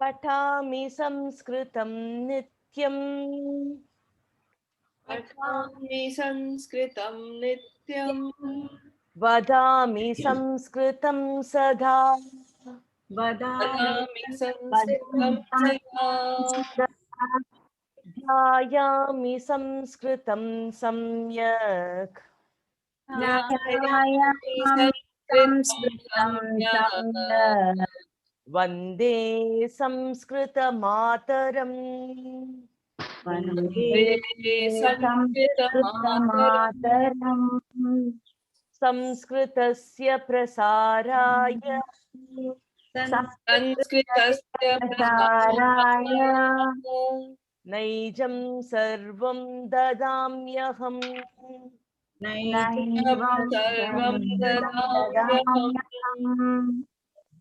पठामि संस्कृतं नित्यम् पठामि संस्कृतं नित्यम् वदामि संस्कृतं सदा वदामि संस्कृतं सदा ध्यायामि संस्कृतं सम्यक् ध्यायामि संस्कृतं सम्यक् वन्दे संस्कृतमातरम् वन्दे संस्कृतमातरम् संस्कृतस्य प्रसाराय संस्कृतस्य प्रसाराय नैजं सर्वं ददाम्यहम् नैवं सर्वं ददाम्यहम्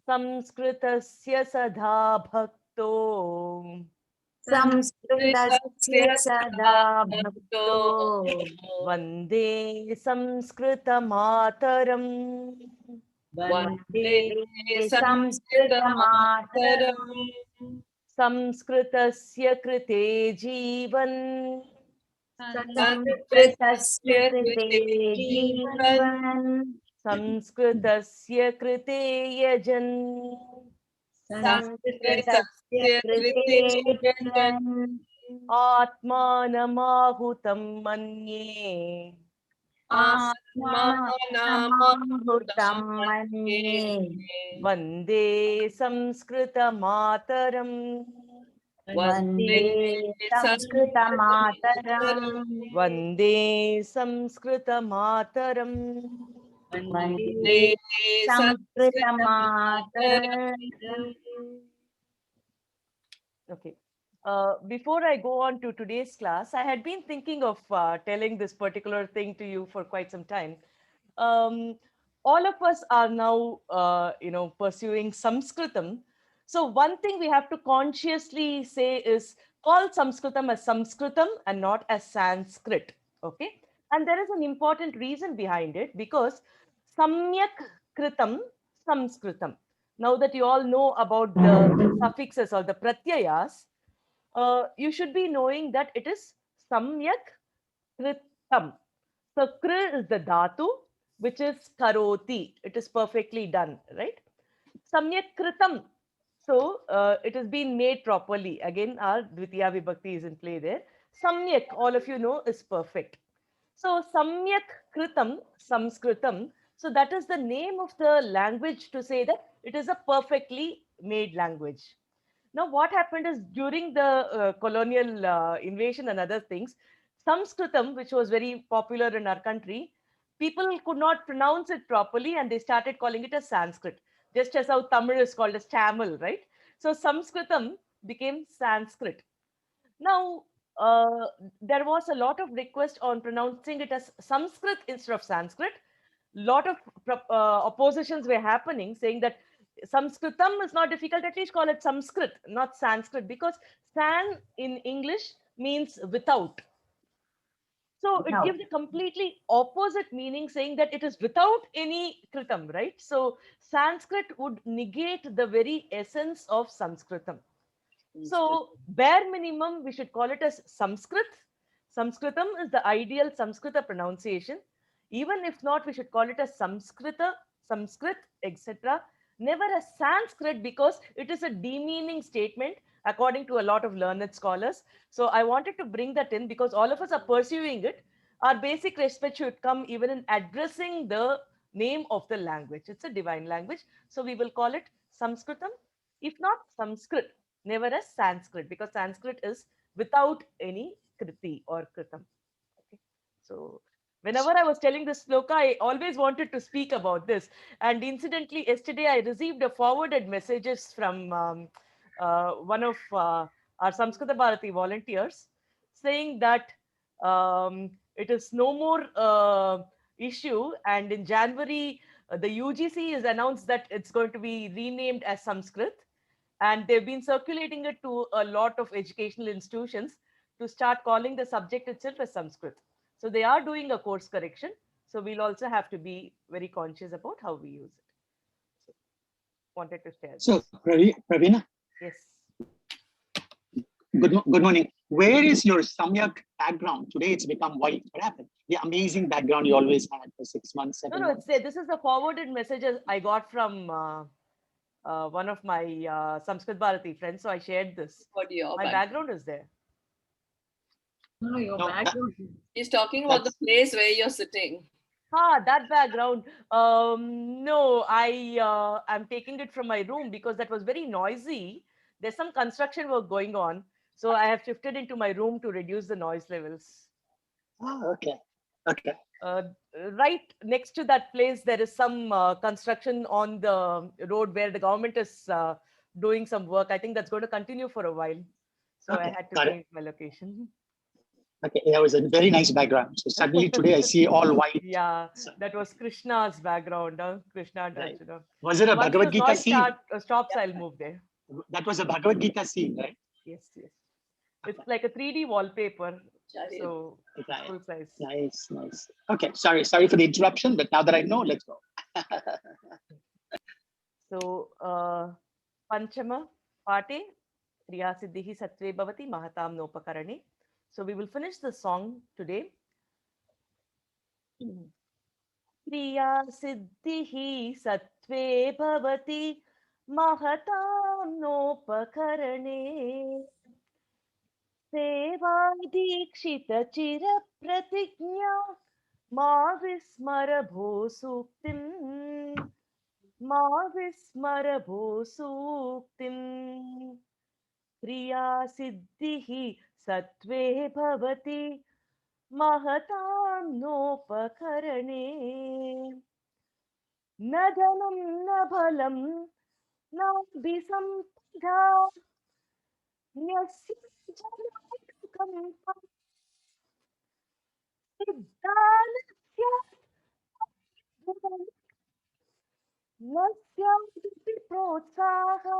संस्कृतस्य सदा भक्तो संस्कृतस्य सदा भक्तो वन्दे संस्कृतमातरम् वन्दे संस्कृतमातरम् संस्कृतस्य कृते जीवन् संस्कृतस्य कृते जीवन् संस्कृतस्य कृते यजन् संस्कृतस्य कृते जन् आत्मानमाहुतं मन्ये आत्मानमाहुतं मन्ये वन्दे संस्कृतमातरम् वन्दे संस्कृतमातरम् वन्दे संस्कृतमातरम् वन्दे संस्कृतमातरम् Okay. Before I go on to today's class, I had been thinking of telling this particular thing to you for quite some time. Um, all of us are now, pursuing Sanskritam. So one thing we have to consciously say is call Sanskritam as Sanskritam and not as Sanskrit. Okay. And there is an important reason behind it because Samyak Kritam Sanskritam. Now that you all know about the suffixes or the pratyayas, you should be knowing that it is Samyak Kritam. So kr is the dhatu, which is karoti. It is perfectly done, right? Samyak kritam. So it has been made properly. Again, our Dvitiya Vibhakti is in play there. Samyak, all of you know, is perfect. So Samyak Kritam, Samskritam. So that is the name of the language to say that it is a perfectly made language. Now, what happened is during the colonial invasion and other things, Sanskritam, which was very popular in our country, people could not pronounce it properly and they started calling it as Sanskrit, just as how Tamil is called as Tamil, right? So Sanskritam became Sanskrit. Now, there was a lot of request on pronouncing it as Sanskrit instead of Sanskrit. Lot of oppositions were happening, saying that Sanskritam is not difficult, at least call it Sanskrit, not Sanskrit, because San in English means without. So it gives a completely opposite meaning, saying that it is without any kritam, right? So Sanskrit would negate the very essence of Sanskritam. So, bare minimum, we should call it as Sanskrit. Sanskritam is the ideal Samskrita pronunciation. Even if not, we should call it as Samskrita, Sanskrit, etc. Never as Sanskrit because it is a demeaning statement according to a lot of learned scholars. So, I wanted to bring that in because all of us are pursuing it. Our basic respect should come even in addressing the name of the language. It's a divine language. So, we will call it Sanskritam. If not Sanskrit, never as Sanskrit, because Sanskrit is without any kriti or kritam. Okay. So whenever I was telling this sloka, I always wanted to speak about this. And incidentally, yesterday I received a forwarded messages from one of our Samskrita Bharati volunteers saying that it is no more issue. And in January, the UGC has announced that it's going to be renamed as Sanskrit, and they've been circulating it to a lot of educational institutions to start calling the subject itself as Sanskrit. So they are doing a course correction. So we'll also have to be very conscious about how we use it. So wanted to share So, this. Pravina, Yes. Good morning. Where is your Samyak background? Today it's become white. What happened? The amazing background you always had for 6 months, 7 No, months. it's there. This is the forwarded messages I got from one of my Sanskrit Bharati friends. So I shared this. What your My background is there. No, your No, background. He's talking about the place where you're sitting. That background. No, I'm taking it from my room because that was very noisy. There's some construction work going on. So I have shifted into my room to reduce the noise levels. Oh, okay. Okay. Right next to that place, there is some construction on the road where the government is doing some work. I think that's going to continue for a while. So I Okay, had to got it. change my location. Okay, that was a very nice background. So suddenly today I see all white. Yeah, that was Krishna's background. Krishna and Right. Arjuna. Was it a Once Bhagavad this Gita noise scene? stops, I'll move there. That was a Bhagavad Gita scene, right? Yes, yes. It's like a 3D wallpaper. Charlie. So Right. full size. Nice, nice. Okay, sorry for the interruption, but now that I know, let's go. So Panchama Pate Kriya Siddhihi Sattve Bhavati Mahatam Nopakarane. So we will finish the song today. Kriya Siddhihi Sattve Bhavati Mahatam Nopakarane. Seva Dikshita Chira Pratignya Ma Vismara Bho Suktim Ma Vismara Bho Suktim Kriya Siddhihi Sattve Bhavati Mahatam Nopakarane Na Dhanam Na Bhalam Na Bisampadha Nyasya Janakam Siddhanasya Nasya Protsaha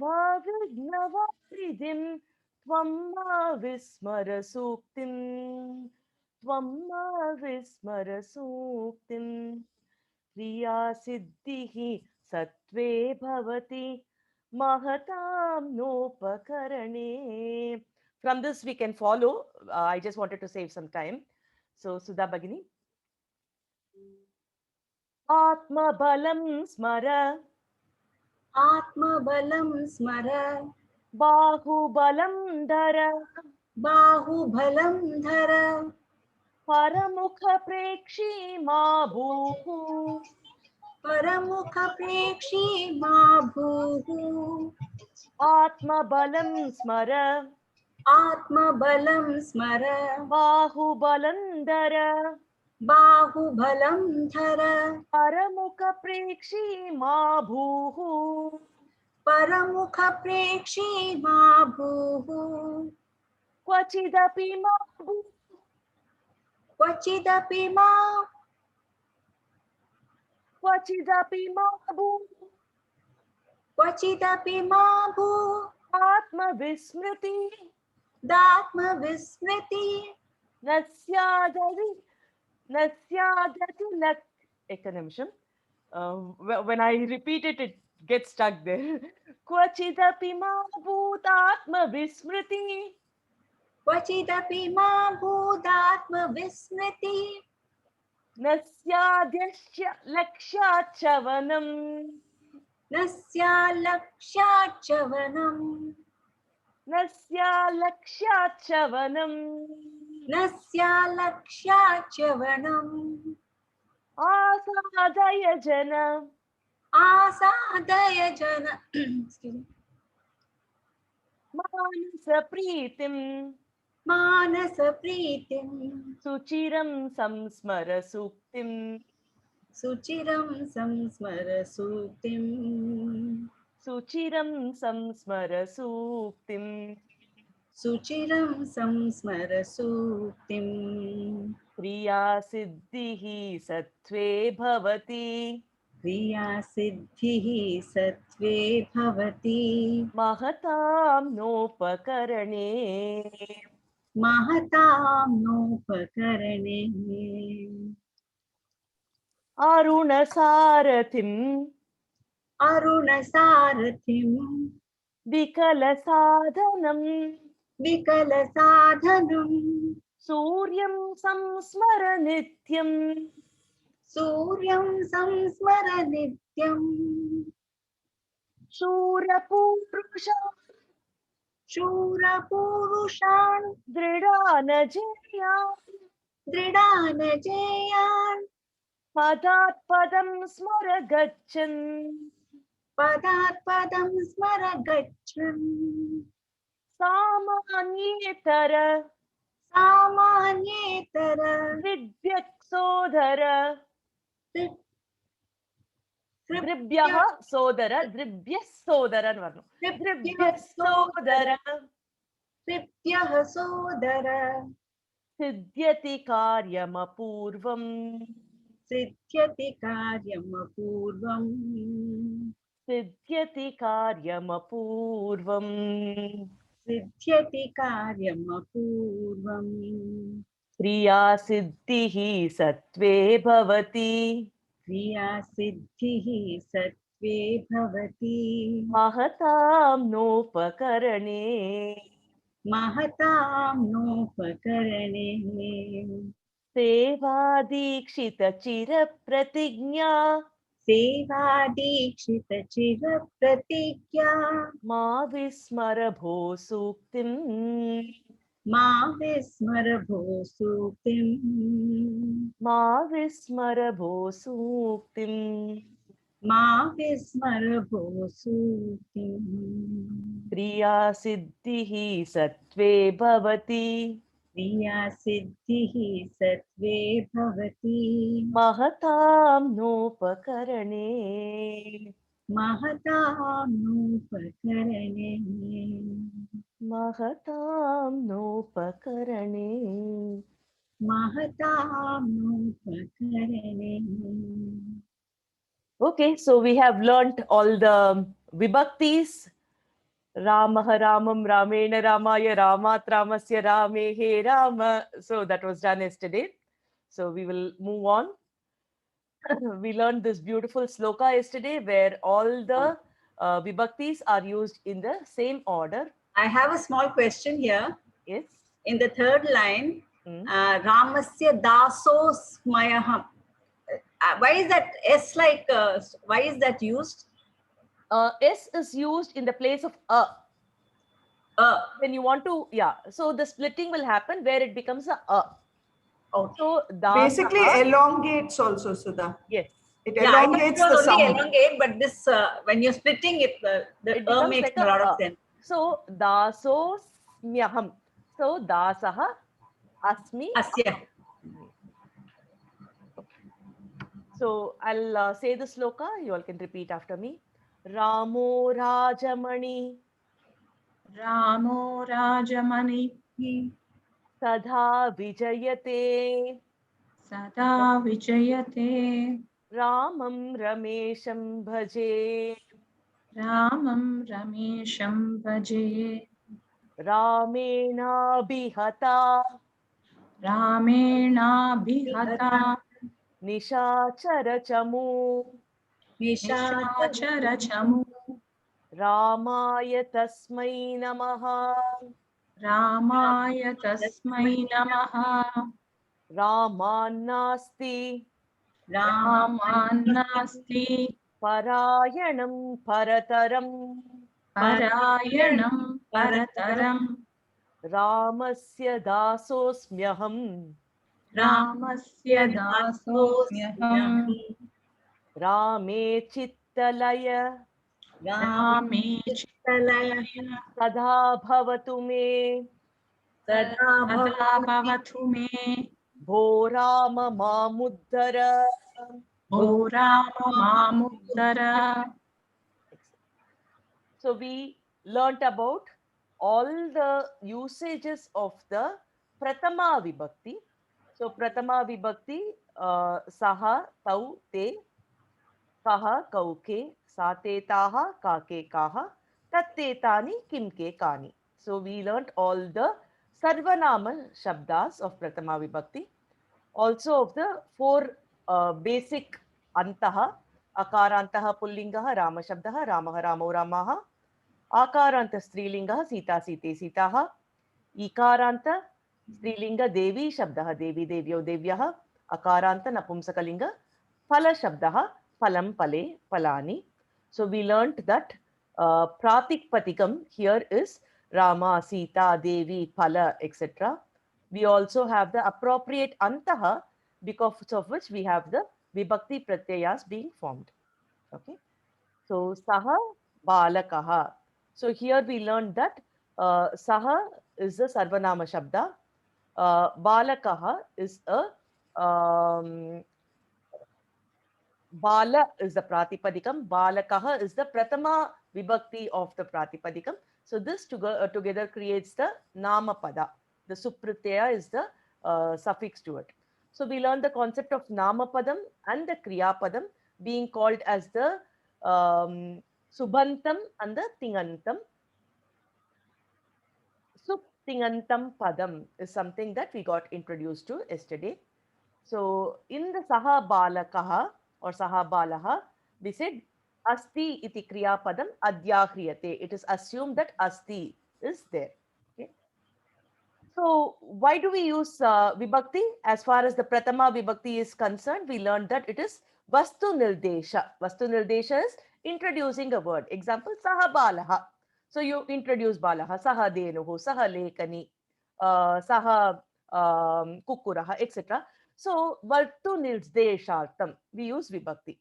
Vavignavapridim Tvamma Vismara Suktim Tvamma Vismara Suktim Kriya Siddhihi Sattve Bhavati Mahatam Nopakarane. From this we can follow. I just wanted to save some time. So Sudha Bhagini. Atma Balam Smara Atma balam smara. Bahu Balam Dhara Bahu bhalam dhara. Paramukha Prekshi Ma Bhuhu Paramukha prekshi ma bhuhu. Atma Balam Smara Atma balam smara. Bahu Balam Dhara Bahu bhalam dhara. Paramukha Prekshi Ma Bhuhu Paramukha prekshi ma bhuhu. Kvachidapi Ma Bhuhu Kvachidapi ma. Kvachidapi Ma Bhuhu Kvachidapi ma bhu. Atma Vismriti Datma vismriti. Nasyadati Lak. Ek nimisham. When I repeat it, it gets stuck there. Kvachidapi Ma Bhutatma Vismriti Kvachidapi ma bhudatma vismriti. Nasyadhyasya Lakshachavanam Nasya lakshachavanam. Nasya Lakshachavanam Nasya lakshachavanam. Asadaya Jana Asadaya jana. Excuse me. Manasa Pritim Manasa pritim. Suchiram Samsmara Suktim Suchiram samsmara suktim. Suchiram Samsmara Suktim Suchiram samsmara suktim. Kriya Siddhihi Sattve Bhavati Kriya siddhihi sattve bhavati. Mahatam Nopakarane Mahatam nopakarane. Aruna Sarathim Arunasarathim. विकलसाधनं विकलसाधनम् सूर्यं संस्मर नित्यम् सूर्यं संस्मर नित्यम् शूरपूरुषान् शूरपूरुषान् दृढानजेयान् दृढानजेयान् पदात् पदं स्मर गच्छन् पदात् पदं स्मर गच्छन् सामान्येतर सामान्येतर दृभ्यक्सोदर दृभ्यः सोदर दृभ्यः सोदर అని వర్ణం दृभ्यः सोदर दृभ्यः सोदर सिद्ध्यति कार्यमपूर्वम् सिद्ध्यति कार्यमपूर्वम् सिद्ध्यति कार्यमपूर्वम् सिद्ध्यति कार्यमपूर्वम् क्रिया सिद्धिः सत्त्वे भवति क्रिया सिद्धिः सत्त्वे भवति महतां नोपकरणे महतां नोपकरणे सेवादीक्षितचिरप्रतिज्ञा सेवा दीक्षित चिरप्रतिज्ञा मा विस्मर भो सूक्तिम् मा विस्मर भो सूक्तिम् मा विस्मर भो सूक्तिम् मा विस्मर भो सूक्तिम् क्रिया सिद्धिः सत्त्वे भवति क्रिया सिद्धिः सत्त्वे भवति महतां नोपकरणे महतां नोपकरणे महतां नोपकरणे महतां नोपकरणे. Okay, so we have learnt all the vibhaktis. Ramah Ramam Ramena Ramaya Ramat Ramasya Ramehe Rama. So that was done yesterday. So we will move on. We learned this beautiful sloka yesterday where all the vibhaktis are used in the same order. I have a small question here. Yes. In the third line, Hmm. Ramasya dasosmayaham. Why is that S like, why is that used? S is used in the place of a. When you want to, yeah. So the splitting will happen where it becomes a. Okay. So Basically dasaha, elongates also, Sudha. yes. It Yeah, I thought elongates it was the only sound. elongate, but this, when you're splitting it, the It becomes makes like a lot a. of sense. So dasosmyaham. So dasaha asmi. Asya. So I'll say the sloka. You all can repeat after me. Ramo Rajamani Ramo Rajamani Sadha Vijayate Sada Vijayate Ramam Ramesham Bhaje Ramam Ramesham Bhaje Ramena Bihata Ramena Bihata Nishachara Chamu Nishachara Chamu Ramaya Tasmai Namaha Ramaya Tasmai Namaha Ramannasti Ramannasti Parayanam Parataram Parayanam Parataram Ramasya Dasosmyaham Ramasya Dasosmyaham Rame Chittalaya Rame Chittalaya Sadha Bhavatu Me Sada Bhavatu Me Bho Rama Mamuddhara. O Rama Mamuddara. So we learnt about all the usages of the Pratama Vibhakti. So Pratama Vibhakti, Saha, Tau, Te, Kaha, Kauke, Sate, Taha, Kake, Kaha, Tatte, Tani, Kimke, Kani. So we learnt all the Sarvanama Shabdas of Pratama Vibhakti. Also of the four basic Antaha, Akarantaha, Pullingaha, Rama Shabdaha, Ramaha, Ramo, Ramaha, Akaranta Strilinga Sita Site Sitaha. Ikaranta Strilinga Devi Shabdaha Devi Devyo Devyaha. Akaranta Napumsakalinga Phala Shabdaha Phalam Pale Palani. So we learnt that Pratikpatikam here is Rama, Sita, Devi, Phala, etc. We also have the appropriate Antaha, because of which we have the Vibhakti Pratyayas being formed. Okay. So Saha Balakaha. So here we learned that Saha is the Sarvanama Shabda. Balakaha is a Bala is the Pratipadikam. Balakaha is the Pratama Vibhakti of the Pratipadikam. So this together creates the Namapada. The Supratyaya is the suffix to it. So we learned the concept of Namapadam and the Kriyapadam being called as the Subhantam and the Tingantam. Tingantam Padam is something that we got introduced to yesterday. So in the Saha Balakaha or Saha Balaha, we said Asti iti Kriya Padam Adyahriyate. It is assumed that Asti is there. Okay. So why do we use Vibhakti? As far as the Pratama Vibhakti is concerned, we learned that it is Vastu Nirdesha. Vastu Nirdesha is introducing a word. Example, Saha Balaha. So you introduce Balaha, Saha Denuhu, Saha Lekani, Saha Kukuraha, etc. So Vastu Nirdeshartam, we use Vibhakti.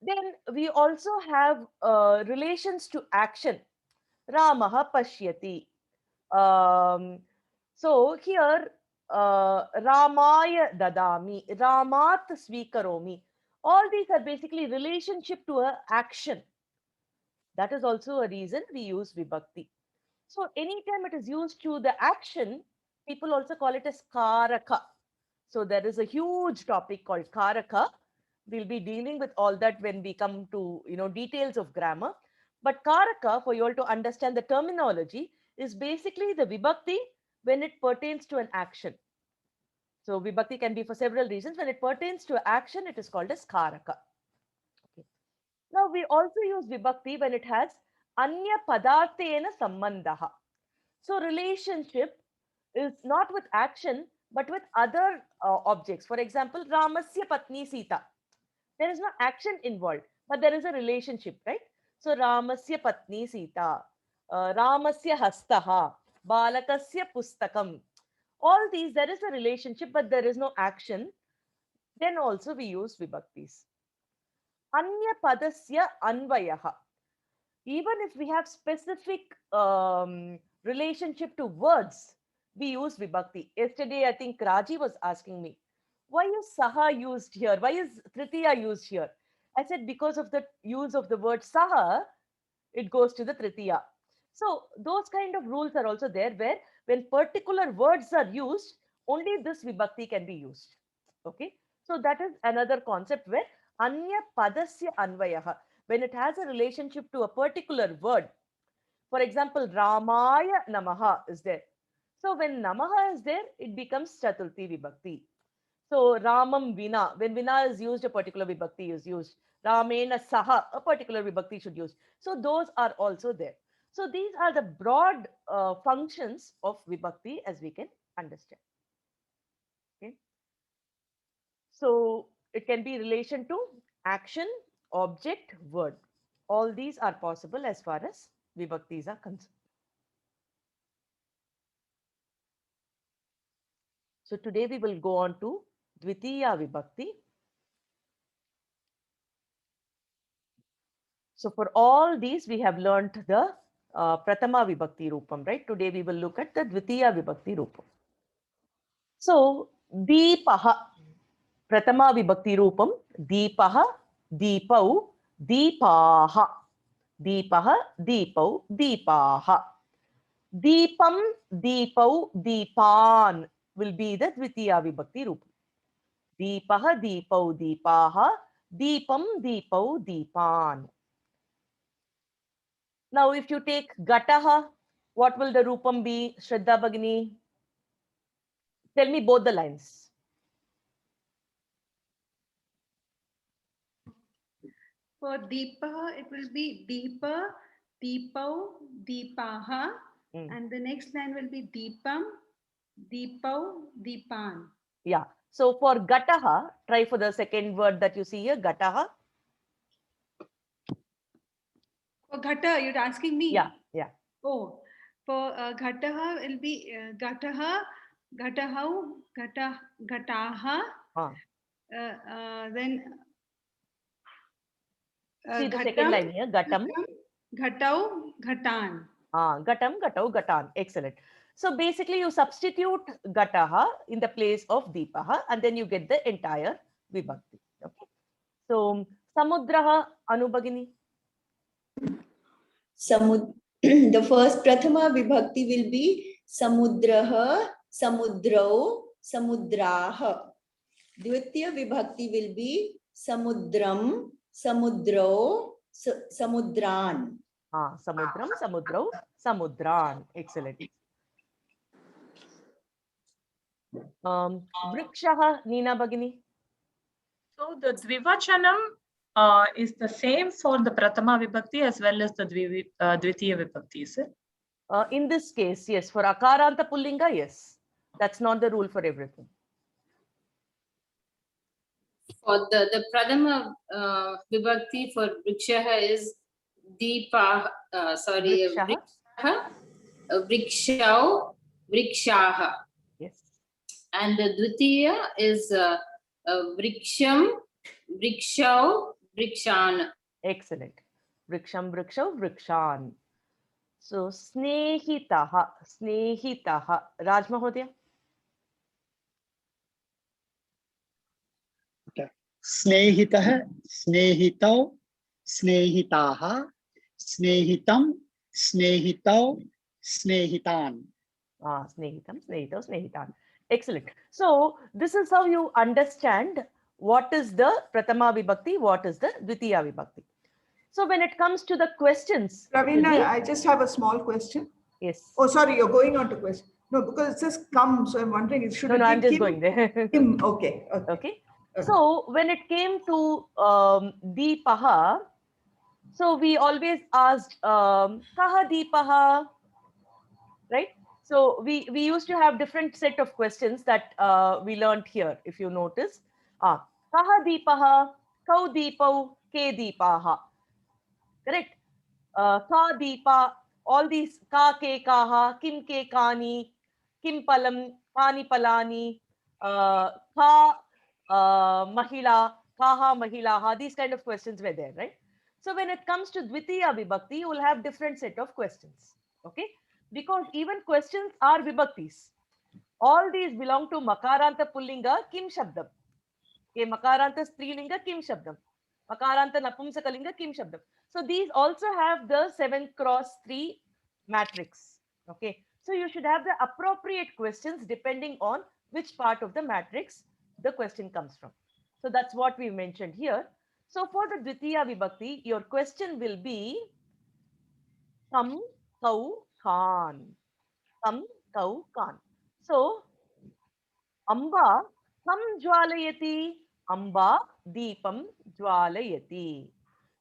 Then we also have relations to action. Ramaha Pashyati. So here, Ramaya Dadami, Ramat Swikaromi. All these are basically relationship to a action. That is also a reason we use Vibhakti. So anytime it is used to the action, people also call it as Karaka. So there is a huge topic called Karaka. We'll be dealing with all that when we come to details of grammar. But Karaka, for you all to understand the terminology, is basically the Vibhakti when it pertains to an action. So Vibhakti can be for several reasons. When it pertains to action, it is called as Karaka. Okay. Now we also use Vibhakti when it has Anya Padarthena Sammandaha. So relationship is not with action, but with other objects. For example, Ramasya Patni Sita. There is no action involved, but there is a relationship, right? So Ramasya Patni Sita, Ramasya Hastaha, Balakasya Pustakam. All these, there is a relationship, but there is no action. Then also we use Vibhaktis. Anya Padasya Anvayaha. Even if we have specific relationship to words, we use Vibhakti. Yesterday, I think Raji was asking me, why is Saha used here? Why is Tritiya used here? I said, because of the use of the word Saha, it goes to the Tritiya. So those kind of rules are also there, where when particular words are used, only this Vibhakti can be used. Okay. So that is another concept where Anya Padasya Anvayaha. When it has a relationship to a particular word, for example, Ramaya Namaha is there. So when Namaha is there, it becomes Chaturthi Vibhakti. So Ramam Vina, when Vina is used, a particular Vibhakti is used. Ramena Saha, a particular Vibhakti should use. So those are also there. So these are the broad functions of Vibhakti as we can understand. Okay. So it can be relation to action, object, word. All these are possible as far as Vibhaktis are concerned. So today we will go on to Dvitiya Vibhakti. So for all these, we have learnt the Pratama Vibhakti Rupam, right? Today we will look at the Dvitiya Vibhakti Rupam. So Deepaha, Pratama Vibhakti Rupam, Deepaha, Deepau, Deepaha, Deepaha, Deepau, Deepaha. Deepam, Deepau, Deepan will be the Dvitiya Vibhakti Rupam. Deepaha, Deepau, Deepaha, Deepam, Deepau, Deepan. Now, if you take Gataha, what will the Rupam be, Shraddha Bhagini? Tell me both the lines. For Deepa, it will be Deepa Deepau, Deepaha, Mm. and the next line will be Deepam, Deepau, Deepan. Yeah. So for Gataha, try for the second word that you see here, Gataha. For Ghata, you're asking me? Yeah, yeah. Oh, for Ghataha will be Ghataha, Ghatahau, Ghataha, then See the second line here, Gatam. Ghatau, Ghatan. Gatam, Gatau, Gatan. Excellent. So basically you substitute Gataha in the place of Deepaha and then you get the entire Vibhakti. Okay. So Samudraha, Anubhagini. The first Prathama Vibhakti will be Samudraha, Samudrao, Samudraha. Dvitiya Vibhakti will be Samudram, Samudrao, Samudran. Samudram, Samudrao, Samudran. Excellent. Vrikshaha, Neena Bhagini. So the Dvivachanam is the same for the Prathama Vibhakti as well as the Dvitiya Vibhakti, is it? In this case, yes. For Akaranta Pullinga, yes. That's not the rule for everything. For the Pradhama Vibhakti for Vrikshaha is Deepa, Vrikshaha. Vrikshau, Vrikshaha. Yes. And the Dvitiya is Vriksham, Vrikshau, Vrikshan. Excellent. Vriksham, Vrikshau, Vrikshan. So Snehitaha, Snehitaha. Raj Mahodaya. Okay. Snehitah, Snehitau, Snehitaha, Snehitam, Snehitau, Snehitan. Snehitam, Snehitau, Snehitan. Excellent. So this is how you understand what is the Prathama Vibhakti, what is the Dvitiya Vibhakti. So when it comes to the questions. Ravina, I just have a small question. Yes. Oh, sorry, you're going on to question. No, because it says come, so I'm wondering, it should No, I'm just going there. Kim. Okay. Okay. So when it came to Deepaha, so we always asked Kaha Deepaha, right? So we used to have different set of questions that we learned here, if you notice. Kaha Deepaha, Kau Deepau, Ke Deepaha. Correct? Ka Deepa, all these Ka Ke Kaha, Kim Ke Kani, Kim Palam, Kani Palani, Ka Mahila, Kaha Mahilaha, these kind of questions were there, right? So when it comes to Dvitiya Vibhakti, you will have different set of questions, okay? Because even questions are Vibhaktis. All these belong to Makaranta Pullinga, Kim Shabdam. Okay, Makaranta Strilinga, Kim Shabdam. Makaranta Napumsakalinga, Kim Shabdam. So these also have the 7x3 matrix. Okay, so you should have the appropriate questions depending on which part of the matrix the question comes from. So that's what we mentioned here. So for the Dvitiya Vibhakti, your question will be Kam, Kau, Khan. Kam, Kau, Khan. So Amba, Kam Jwalayati, Amba, Deepam Jwalayati.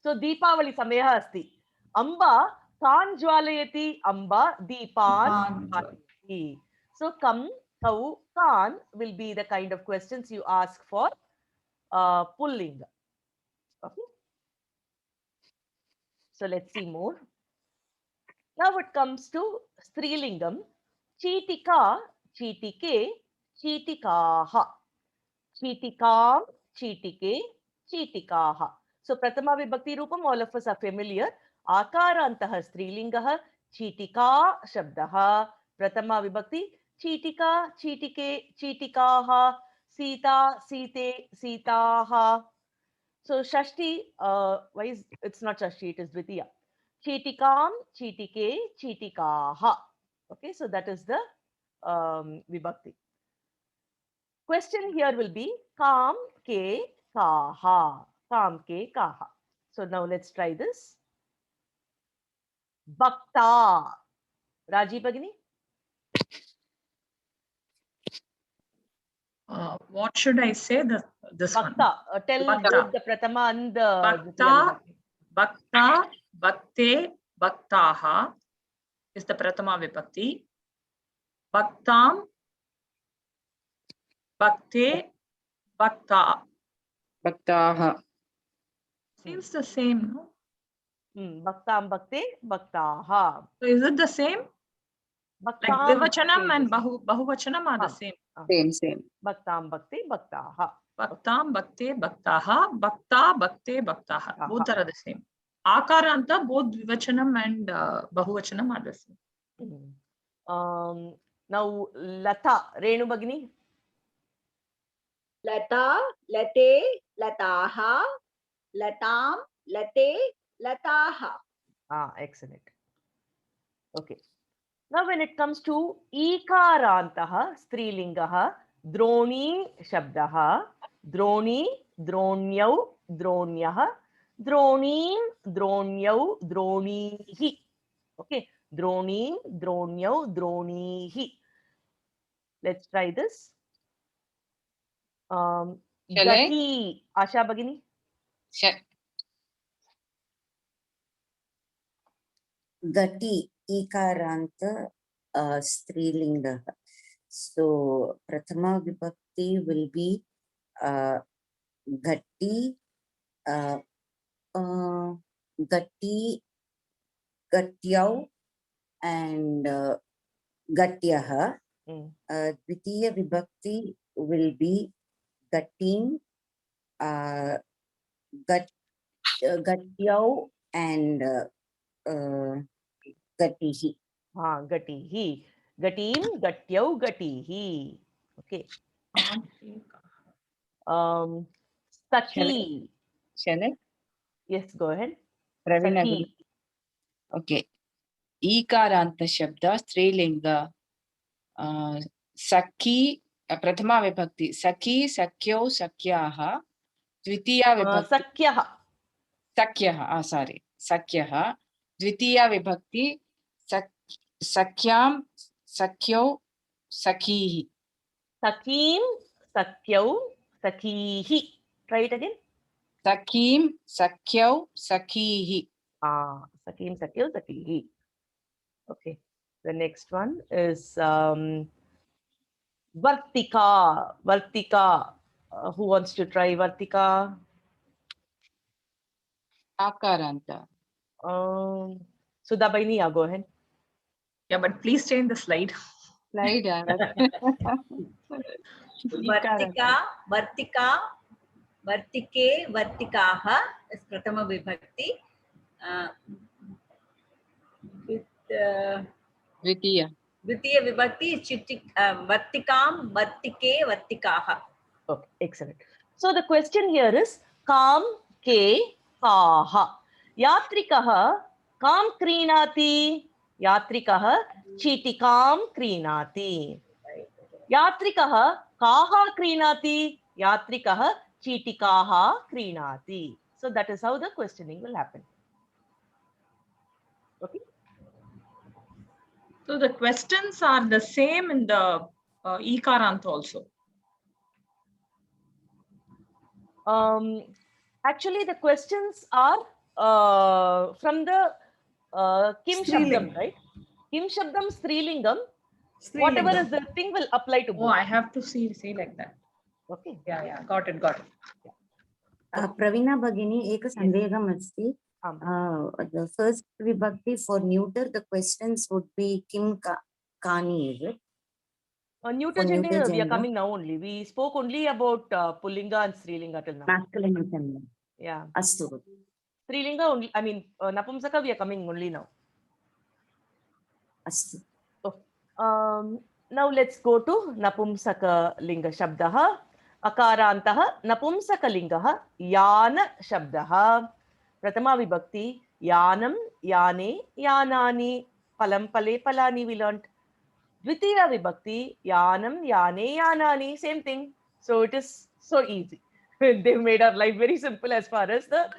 So Deepavali Sameha Asti. Amba, Kan Jwalayati, Amba, Deepan Jwalayati. So Kam, Kau, Kan will be the kind of questions you ask for Pullinga. Okay. So let's see more. Now it comes to Strilingam. Cheetika, Cheetike, Cheetikaha. Cheetikam, Cheetike, Cheetikaha. So Prathama Vibhakti Rupam, all of us are familiar. Akarantaha Strilingaha, Cheetika Shabdaha. Prathama Vibhakti, Cheetika, Cheetike, Cheetikaha, Sita, Site, Sitaha. So Shashti, why is it's not Shashti, it is Dvitiya. Cheetikam, Cheetike, Cheetikaha. Okay, so that is the Vibhakti. Question here will be Kam Ke Kaha. Kam Ke Kaha. So now let's try this. Bhakta. Raji Bhagini. What should I say? This Bhakta. Tell Bhakta. both the Prathama and the Bhakta, Bhakta, Bhakte, Bhaktaha is the Prathama Vibhakti. Bhaktam, Bhakte, Bhakta. Bhaktaha. Seems the same, no? Bhaktam Bhakte Bhaktaha. So is it the same? Like Bhaktam Dvivachanam and changes. Bahuvachanam are the same. Same. Bhaktam Bhakte Bhaktaha. Bhaktam, Bhakte, Bhaktaha, Bhakta, Bhakte, Bhaktaha. Both are the same. Akaranta, both Dvivachanam and Bahuvachanam are the same. Now Lata, Renu Bhagini. Lata, late, lataha, latam, late, lataha. Excellent. Okay. Now when it comes to Ikarantaha, Strilingaha, Droni Shabdaha, Droni, Dronyau, Dronyaha, Dronim, Dronyau, Dronihi. Okay. Dronim, Dronyau, Dronihi. Let's try this. Shall I? Gati, Asha Bhagini. Gati, Ikaranta, Strilinga. So, Prathama Vibhakti will be Gati, Gati, Gatyau, and Gatyaha. Dvitiya Vibhakti will be Gatin, Gatyau, and Gatihi. Gatihi. Gatim, Gatyau, Gatihi. Okay. Saki. Shall I? Yes, go ahead. Ravina. Saki. Okay. Ikaranta Shabda, Strilinga. Sakhi, Prathama Vibhakti. Sakhi, Sakyau, Sakyaha. Dvitiya Vibhakti. Sakyaha. Sakyaha, sorry. Sakyaha. Dvitiya Vibhakti. Sakyam, Sakyau, Sakhihi. Sakim, Sakyau, Sakhihi. Try it again. Sakim, Sakyau, Sakhihi. Sakim, Sakyau, Sakhihi. Okay. The next one is Vartika. Vartika. Who wants to try Vartika? Akaranta. Sudhabaini, go ahead. Yeah, but please stay in the slide. Vartika, Vartika, Vartike, Vartikaha is Prathama Vibhakti. With Dvitiya. Dvitiya Vibhakti is Vartikam, Vartike, Vartikaha. Okay, excellent. So the question here is Kam Ke Kaha. Yatrikaha Kam Krinati. Yatrikaha Chitikam Krinati. Yatrikaha Kaha Krinati. Yatrikaha Chitikaha Krinati. So that is how the questioning will happen. Okay. So the questions are the same in the Ikarant also. Actually, the questions are from the Kim Shabdam, right? Kim Shabdam Strilingam. Whatever is the thing will apply to both. Oh, I have to say like that. Okay. Yeah, got it. Pravina Bhagini, Eka Sandegam Asti. The first Vibhakti for neuter, the questions would be Kim Kani, is it? Neuter gender, we are coming now only. We spoke only about Pullinga and Strilinga till now. Masculine and feminine. Yeah. Astu. Strilinga only, I mean, Napumsaka, we are coming only now. Astu. Oh. Now let's go to Napumsaka Linga Shabdaha. Akarantaha Napumsaka Lingaha Yana Shabdaha. Prathama Vibhakti Yanam, Yane, Yanani. Palam Pale Palani we learnt. Dvitiya Vibhakti Yanam, Yane, Yanani. Same thing. So it is so easy. They've made our life very simple as far as the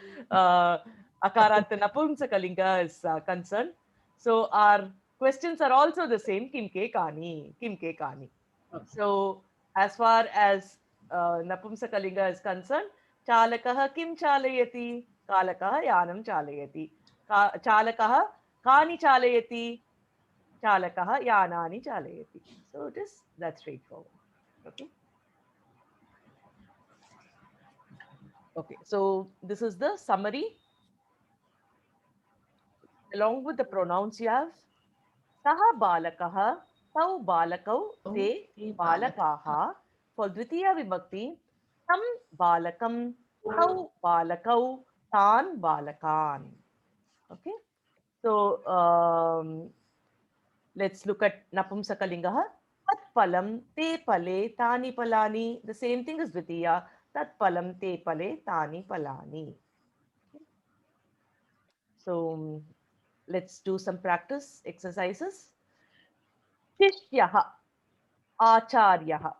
Akaranta Napumsaka Linga is concerned. So our questions are also the same. Kim Ke Kani. Kim Ke Kani. So as far as Napumsaka Linga is concerned, Chalakaha Kim Chalayati. Kalakaha Yanam Chalayati. Chalakaha Kani chalayati? Chalakah yanani chalayati. So it is that straightforward. Okay. Okay, so this is the summary. Along with the pronouns you have Saha balakah, tau balakau, te balakaha. For Dvitiya Vibhakti, tam balakam, tau balakau, tan balakan. Okay, so let's look at Napumsakalingaha. Tat palam, te pale, tani palani. The same thing as Dvitiya. Tat palam, te pale, tani palani. So let's do some practice exercises. Shishyaha, Acharyaha.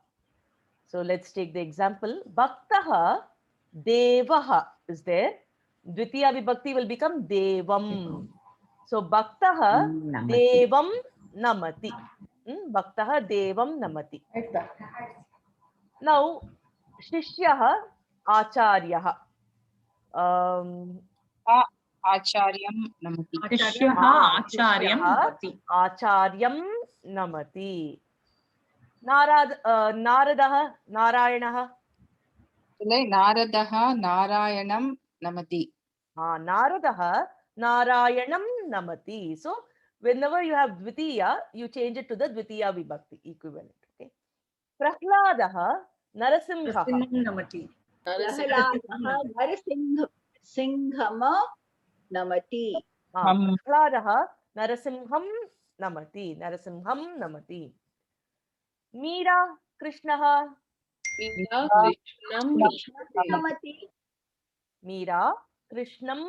So let's take the example. Bhaktaha, Devaha is there. Dvitiya Vibhakti will become Devam. So Bhaktaha, Devam Namati. Bhaktaha, Devam Namati. Now, Shishyaha, Acharyaha. Acharyam namati. Shishyaha acharyam namati. Acharyam namati. Naradaha, Narayanaha. Naradaha Narayanam namati. Naradaha, Narayanam namati. So, whenever you have Dvitiya, you change it to the Dvitiya Vibhakti equivalent. Okay. Prahladaha, Narasimhaha. namati. Prahladaha Narasimhama namati. Prahladaha, Narasimham namati. Narasimham namati. Meera, Krishnaha. Namati. Meera, Krishnam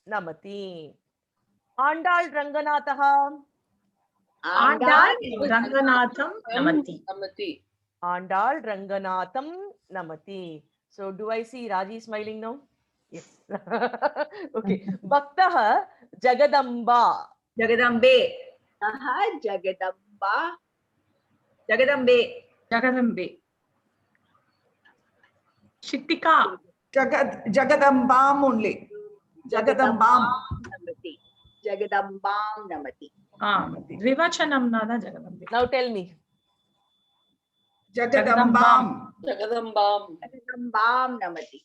namati. Andal Ranganathaha. Andal Ranganatham namati. Andal Ranganatham namati. So do I see Raji smiling now? Yes. Okay. Bhaktaha Jagadamba. Jagadambe. Aha Jagadamba. Jagadambe. Jagadambe. Shittika. Jagadambam only. Jagadambam. Namati. Jagadambam namati. Dvivachanam nada Jagadambe. Now tell me. Jagadambam. Jagadambam namati.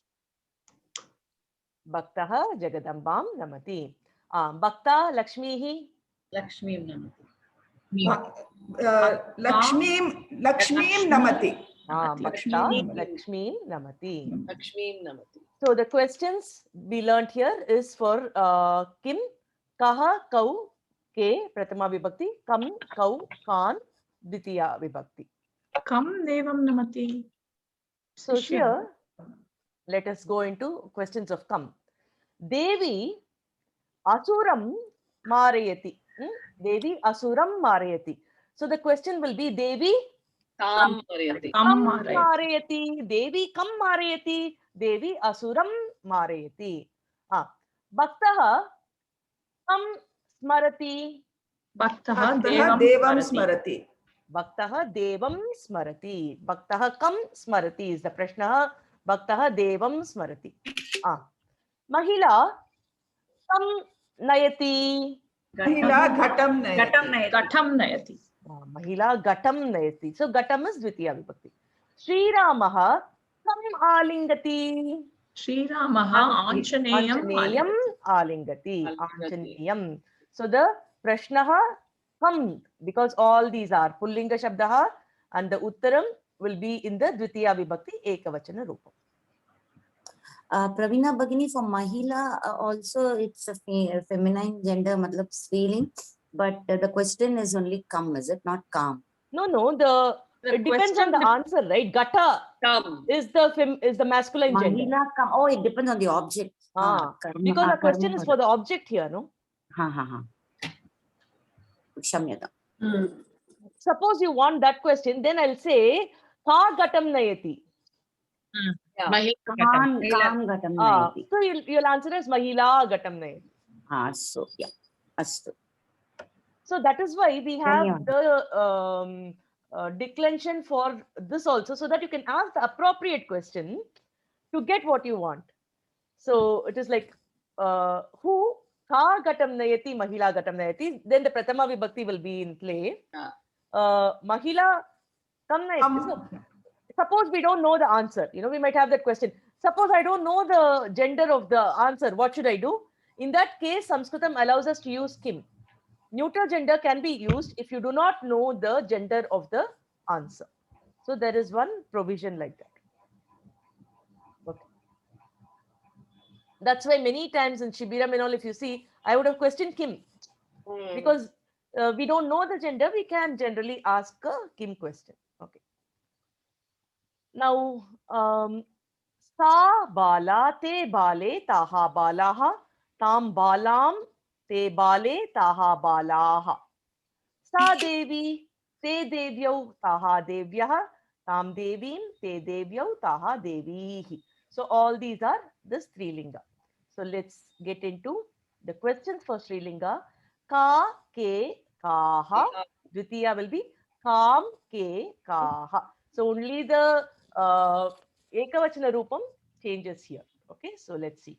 Bhaktaha Jagadambam namati. Bhakta Lakshmihi. Lakshmim namati. Bhakta Lakshmi namati. So the questions we learnt here is for Kim, Kaha, Kau, Ke, Prathama Vibhakti, Kam, Kau, Kan, Dvitiya Vibhakti. Kam Devam namati. So here, let us go into questions of Kam. Devi Asuram Marayati. Devi Asuram Marayati. So the question will be Devi Kam Marayati. Devi Kam Marayati. Devi Asuram Marayati. Bhaktaha Kam Smarati. Bhaktaha Devam Smarati. Bhaktaha Devam Smarati. Bhaktaha Kam Smarati is the Prashna. Bhaktaha Devam Smarati. Mahila Kam Nayati. Mahila Ghatam Nayati. Mahila Ghatam Nayati. So Ghatam is Dvitiya Vibhakti. Sri Ramaha Kam Alingati. Sri Ramaha Anjaneyam Alingati. Anjaneyam. So the Prashnaha Kam, because all these are Pullinga Shabdaha and the Uttaram will be in the Dvitiya Vibhakti Ekavachana Rupam. Pravina Bhagini, for Mahila also it's a feminine gender, matlab feeling, but the question is only Kam, is it not Kam? No, it depends on the answer, right? Gata is the masculine gender. Mahila Kam. Oh, it depends on the object. Because the question is for the object here, no? Shamyata. Suppose you want that question, then I'll say Ka Gatam Nayati. Kam Gatam Nayati. So you'll answer as Mahila Gatam Nayati. So yeah. Astu. So that is why we have the declension for this also, so that you can ask the appropriate question to get what you want. So it is like who Ka gatam nayati, mahila gatam nayati. Then the Pratama Vibhakti will be in play. Mahila kam nayati. So, suppose we don't know the answer. You know, we might have that question. Suppose I don't know the gender of the answer. What should I do? In that case, Sanskritam allows us to use kim. Neuter gender can be used if you do not know the gender of the answer. So there is one provision like that. Okay. That's why many times in Shibiram and all, if you see, I would have questioned kim. Because we don't know the gender, we can generally ask a kim question. Okay. Now, sa bala te bale taha balaha tam balam te bale taha balaha. Sa devi te devyau taha devyah tam devim te devyau taha devihi. So all these are the Strilinga. So let's get into the questions for Strilinga. Ka ke kaha. Dvitiya will be kam ke kaha. So only the Ekavachana Rupam changes here. Okay, so let's see.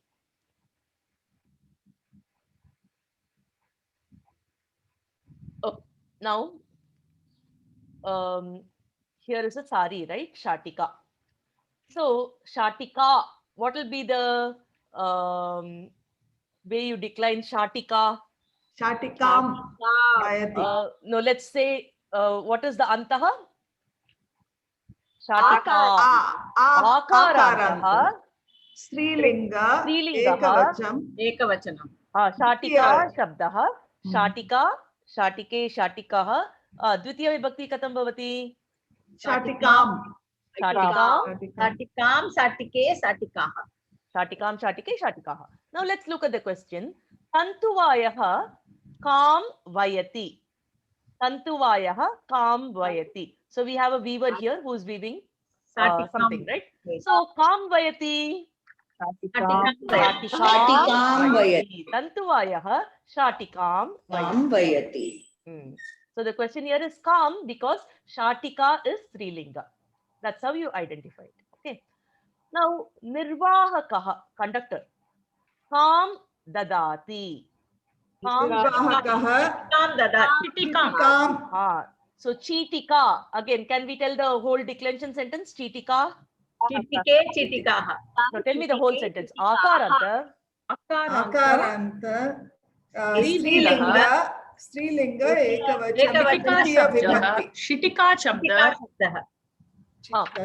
Oh, now, here is a sari, right? Shatika. So, Shatika, what will be the way you decline Shatika? Shatikam. Vayati. No, let's say, what is the Antaha? Shatika. Akarantaha. Strilinga. Strilingaha. Ekavachanam. Shatika Shabdaha. Shatika, Shatike, Shatikaha. Dvitiya Vibhakti katam bhavati? Shatikam. Shatikam. Satikam, satike, satikaha. Shatikam, Shatike, Shatikaha. Now let's look at the question. Tantuvayaha kam vayati. Tantuvayaha kam vayati. So we have a weaver here who's weaving something, right? So kam vayati. Satikam vayati. Tantuvayaha Shatikam vayati. So the question here is kam because Shatika is Strilinga. That's how you identify it. Okay. Now, Nirvahakaha, conductor. Kam dadati. Nirvahakaha. Kam dadati. Chitikam. So, Chitika. Again, can we tell the whole declension sentence? Chitika. Chitike, chitikaha. So, tell me the whole sentence. Akaranta. Akaranta. Strilinga. Strilinga. Ekavachana. Shitika Shabda.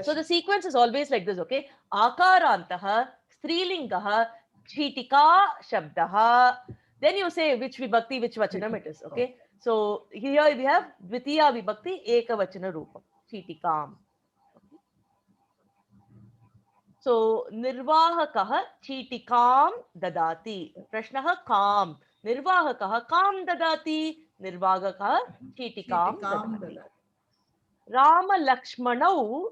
So the sequence is always like this, okay? Akarantaha, Strilingaha, Chitika Shabdaha. Then you say which Vibhakti, which Vachanam it is, okay? So here we have Dvitiya Vibhakti, Ekavachana Rupam, Chitikam. So Nirvahakaha, Chitikam Dadati. Prashnaha Kam. Nirvahakaha Kam Dadati. Nirvahakaha Chitikam Dadati. Rama Lakshmanau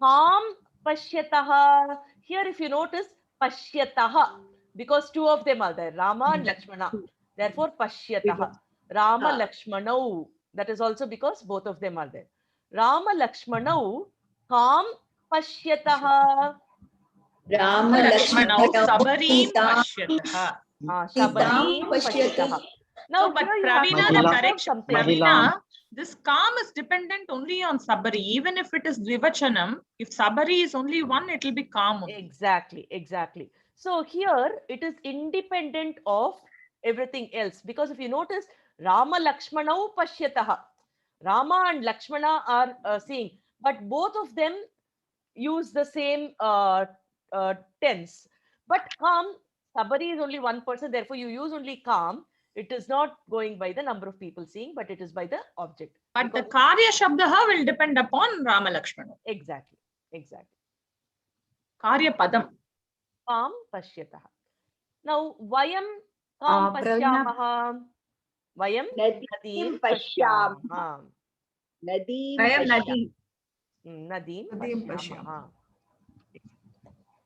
Kam Pashyataha. Here if you notice Pashyataha, because two of them are there, Rama and Lakshmana. Therefore Pashyataha. Rama Lakshmanau. That is also because both of them are there. Rama Lakshmanau Kam Pashyataha. Rama Lakshmanau Sabarim Pashyataha. Sabarim Pashyataha. Now, but here you have Pravina, to the observe correction. something. Pravina, this kam is dependent only on Sabari. Even if it is Dvivachanam, if Sabari is only one, it will be kam only. Exactly, exactly. So here it is independent of everything else. Because if you notice, Rama Lakshmanau Pashyataha. Rama and Lakshmana are seeing, but both of them use the same tense. But kam, Sabari is only one person, therefore you use only kam. It is not going by the number of people seeing, but it is by the object. But the Karya Shabdaha will depend upon Rama Lakshmana. Exactly, exactly. Karya Padam. Kam Pashyataha. Now, Vayam Kam Pashyamaha. Vayam Nadim Pashyamaha. Nadim. Nadim Pashyamaha.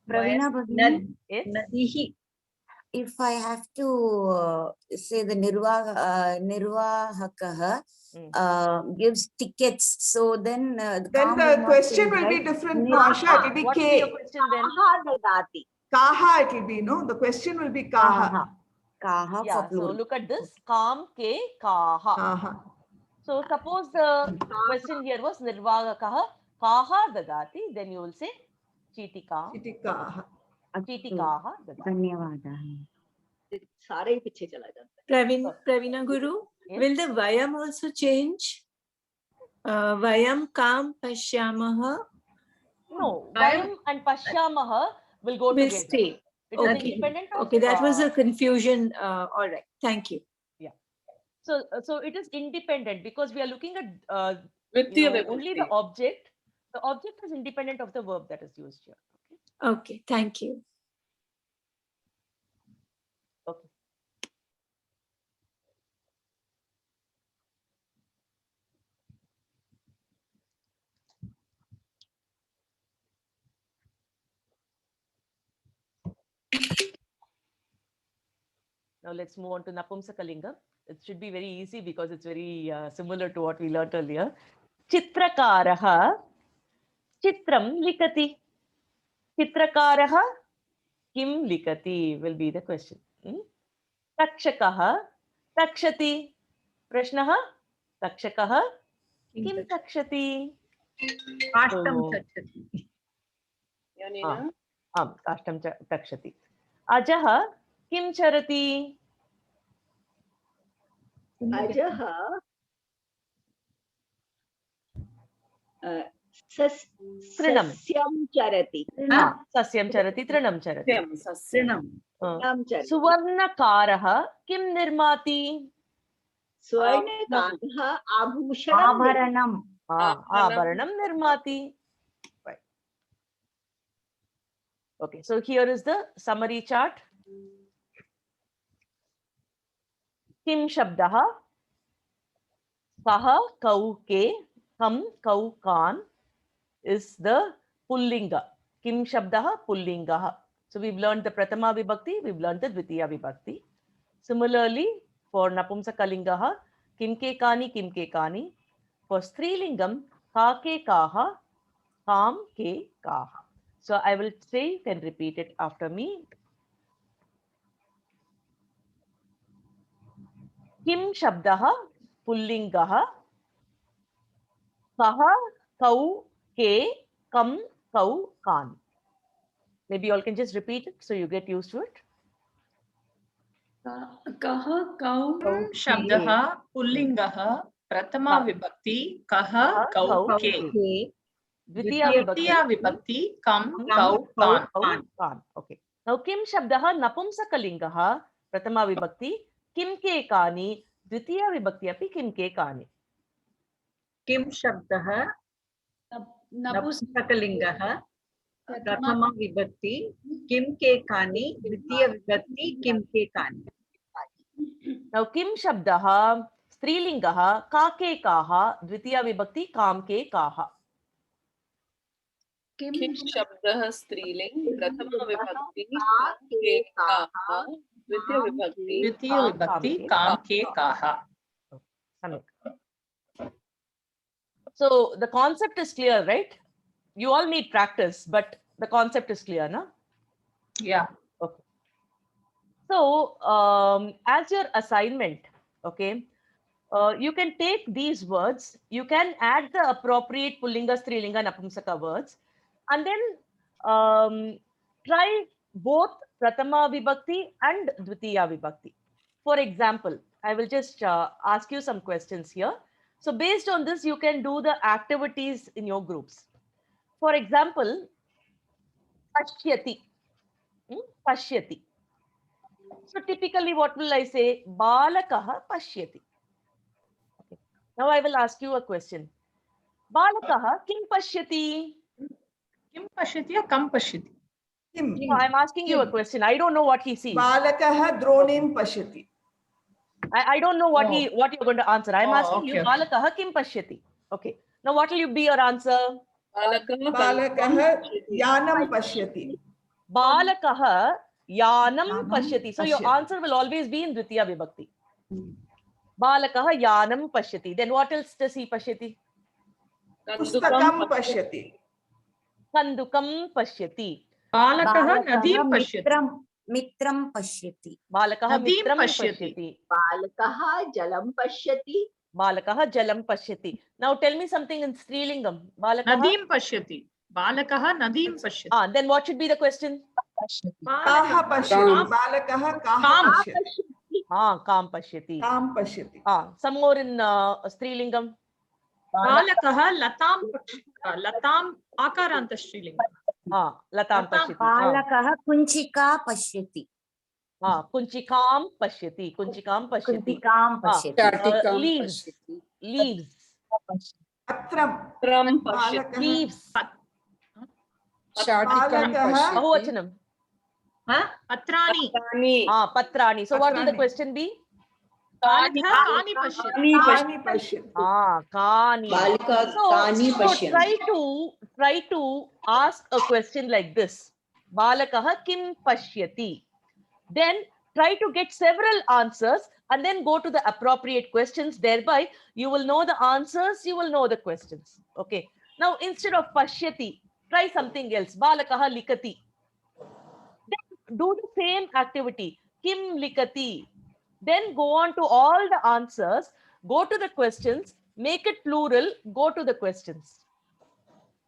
Pravina Bhagini, Yes. Nadihi. if I have to say the Nirvahakaha gives tickets, so then the question will be different, Masha. It will be What K. will be your question then? Kaha dadati. Kaha it will be, no? The question will be Kaha. kaha for Yeah, so plural. look at this. Kam ke kaha. Aha. So suppose the question here was nirvagakaha kaha dadati, then you will say chitika. Chitikaha. Chitikaha dadati. Dhanyavadah. सारे ही पीछे चला जाता है. Pravina Guru, Yes. will the Vayam also change? Vayam kam pashyamaha No, Vayam and Pashyamaha will go will together. stay. It is Okay. independent of. Okay, that was a confusion. All right, thank you. So it is independent because we are looking at Dvitiya only vibhakti. the object. The object is independent of the verb that is used here. Okay, thank you. Okay. Now let's move on to Napumsakalinga. It should be very easy because it's very similar to what we learned earlier. Chitrakaraha chitram likati. Chitrakaraha kim likati will be the question. Takshakaha takshati. Prashnaha takshakaha kim takshati. Ashtam So- tachati. Yanina? Kashtam takshati. Ajaha kim charati. अजः तृणं. सस्यं चरति. Sasyam charati, trinam charati. Sasyanam. तृणं चरति. Suvarnakarah kim nirmati. स्वर्णकारः आभूषणं Abharanam. Abharanam nirmati. Right. Okay, so here is the summary chart. Kim shabdah. Kaha kau ke kam kau kan is the pullinga. Kim shabdah pullinga. So we've learned the Prathama Vibhakti, we've learned the Dvitiya Vibhakti. Similarly, for Napumsakalingaha, kim ke kani. For Strilingam, ka ke kaha, kam ke kaha. So I will say, you can repeat it after me. Kim shabdah pullingaha, kaha kau ke kam kau kan. Maybe you all can just repeat it so you get used to it. Kaha kau shabdah pullingaha pratama vibhakti kaha kau ke. Dvitiya Dvitiya vibhakti kam kau kau kan. kan. Okay. Now kim shabdah napumsakalingaha pratama vibhakti kim ke kani dvitiya vibhakti api kim ke kani. Kim shabdah napusakalingaha prathama vibhakti kim ke kani dvitiya vibhakti kim ke kani. Now kim shabdah strilingaha ka ke kaha dvitiya vibhakti kam ke kaha. Kim shabdah striling prathama vibhakti का के kaha dvitiya vibhakti Dvitiya vibhakti kam ke kaha. So the concept is clear, right? You all need practice, but the concept is clear, na? Yeah. Okay. So as your assignment, okay, you can take these words, you can add the appropriate Pullinga, Strilinga, Napumsaka words, and then try both Prathama Vibhakti and Dvitiya Vibhakti. For example, I will just ask you some questions here. So based on this, you can do the activities in your groups. For example, Pashyati. Pashyati. So typically, what will I say? Balakaha pashyati. Okay. Now I will ask you a question. Balakaha kim pashyati? Kim pashyati or kam pashyati? Kim. No, I'm asking you a question. I don't know what he sees. Balakaha dronim pashyati. I don't know what what you're going to answer. I'm asking you, okay. Balakaha kim pashyati? Okay. Now what will you be your answer? Balakaha yanam pashyati. Balakaha yanam pashyati. So your answer will always be in Dvitiya Vibhakti. Balakaha yanam pashyati. Then what else does he pashyati? Pustakam pashyati. Kandukam pashyati. Balakaha nadim pashyati. Mitram pashyati. Balakah Nadim mitram pashyati. pashyati. बालकः जलं पश्यति Balakah jalam pashyati. Now tell me something in Strilingam. Balakah. Nadim pashyati. Balakah nadim pashyati. Then what should be the question? Kaha pashyati. Balakah kaha pashyati. Kam pashyati. Kam pashyati. Some more in Strilingam. Balakah latam akaranta strilinga. Latam pashyati. Balakah kunchika pashyati. Kunchikam pashyati. Kunchikam pashyati. Kunchikam pashyati. Leaves. Leaves. Patram. pashyati. Leaves. Shatikam pashyati. Bahuvachanam. Patrani. Patrani. So what will the Patrani. question be? Kani pashyati. Kani pashyati. Kani. बालिका So, कानि so पश्यन्ति try to ask a question like this. Balakah kim pashyati. Then try to get several answers and then go to the appropriate questions. Thereby, you will know the answers, you will know the questions. Okay. Now, instead of pashyati, try something else. Balakah likati. Then do the same activity. Kim likati. Then go on to all the answers, go to the questions, make it plural, go to the questions.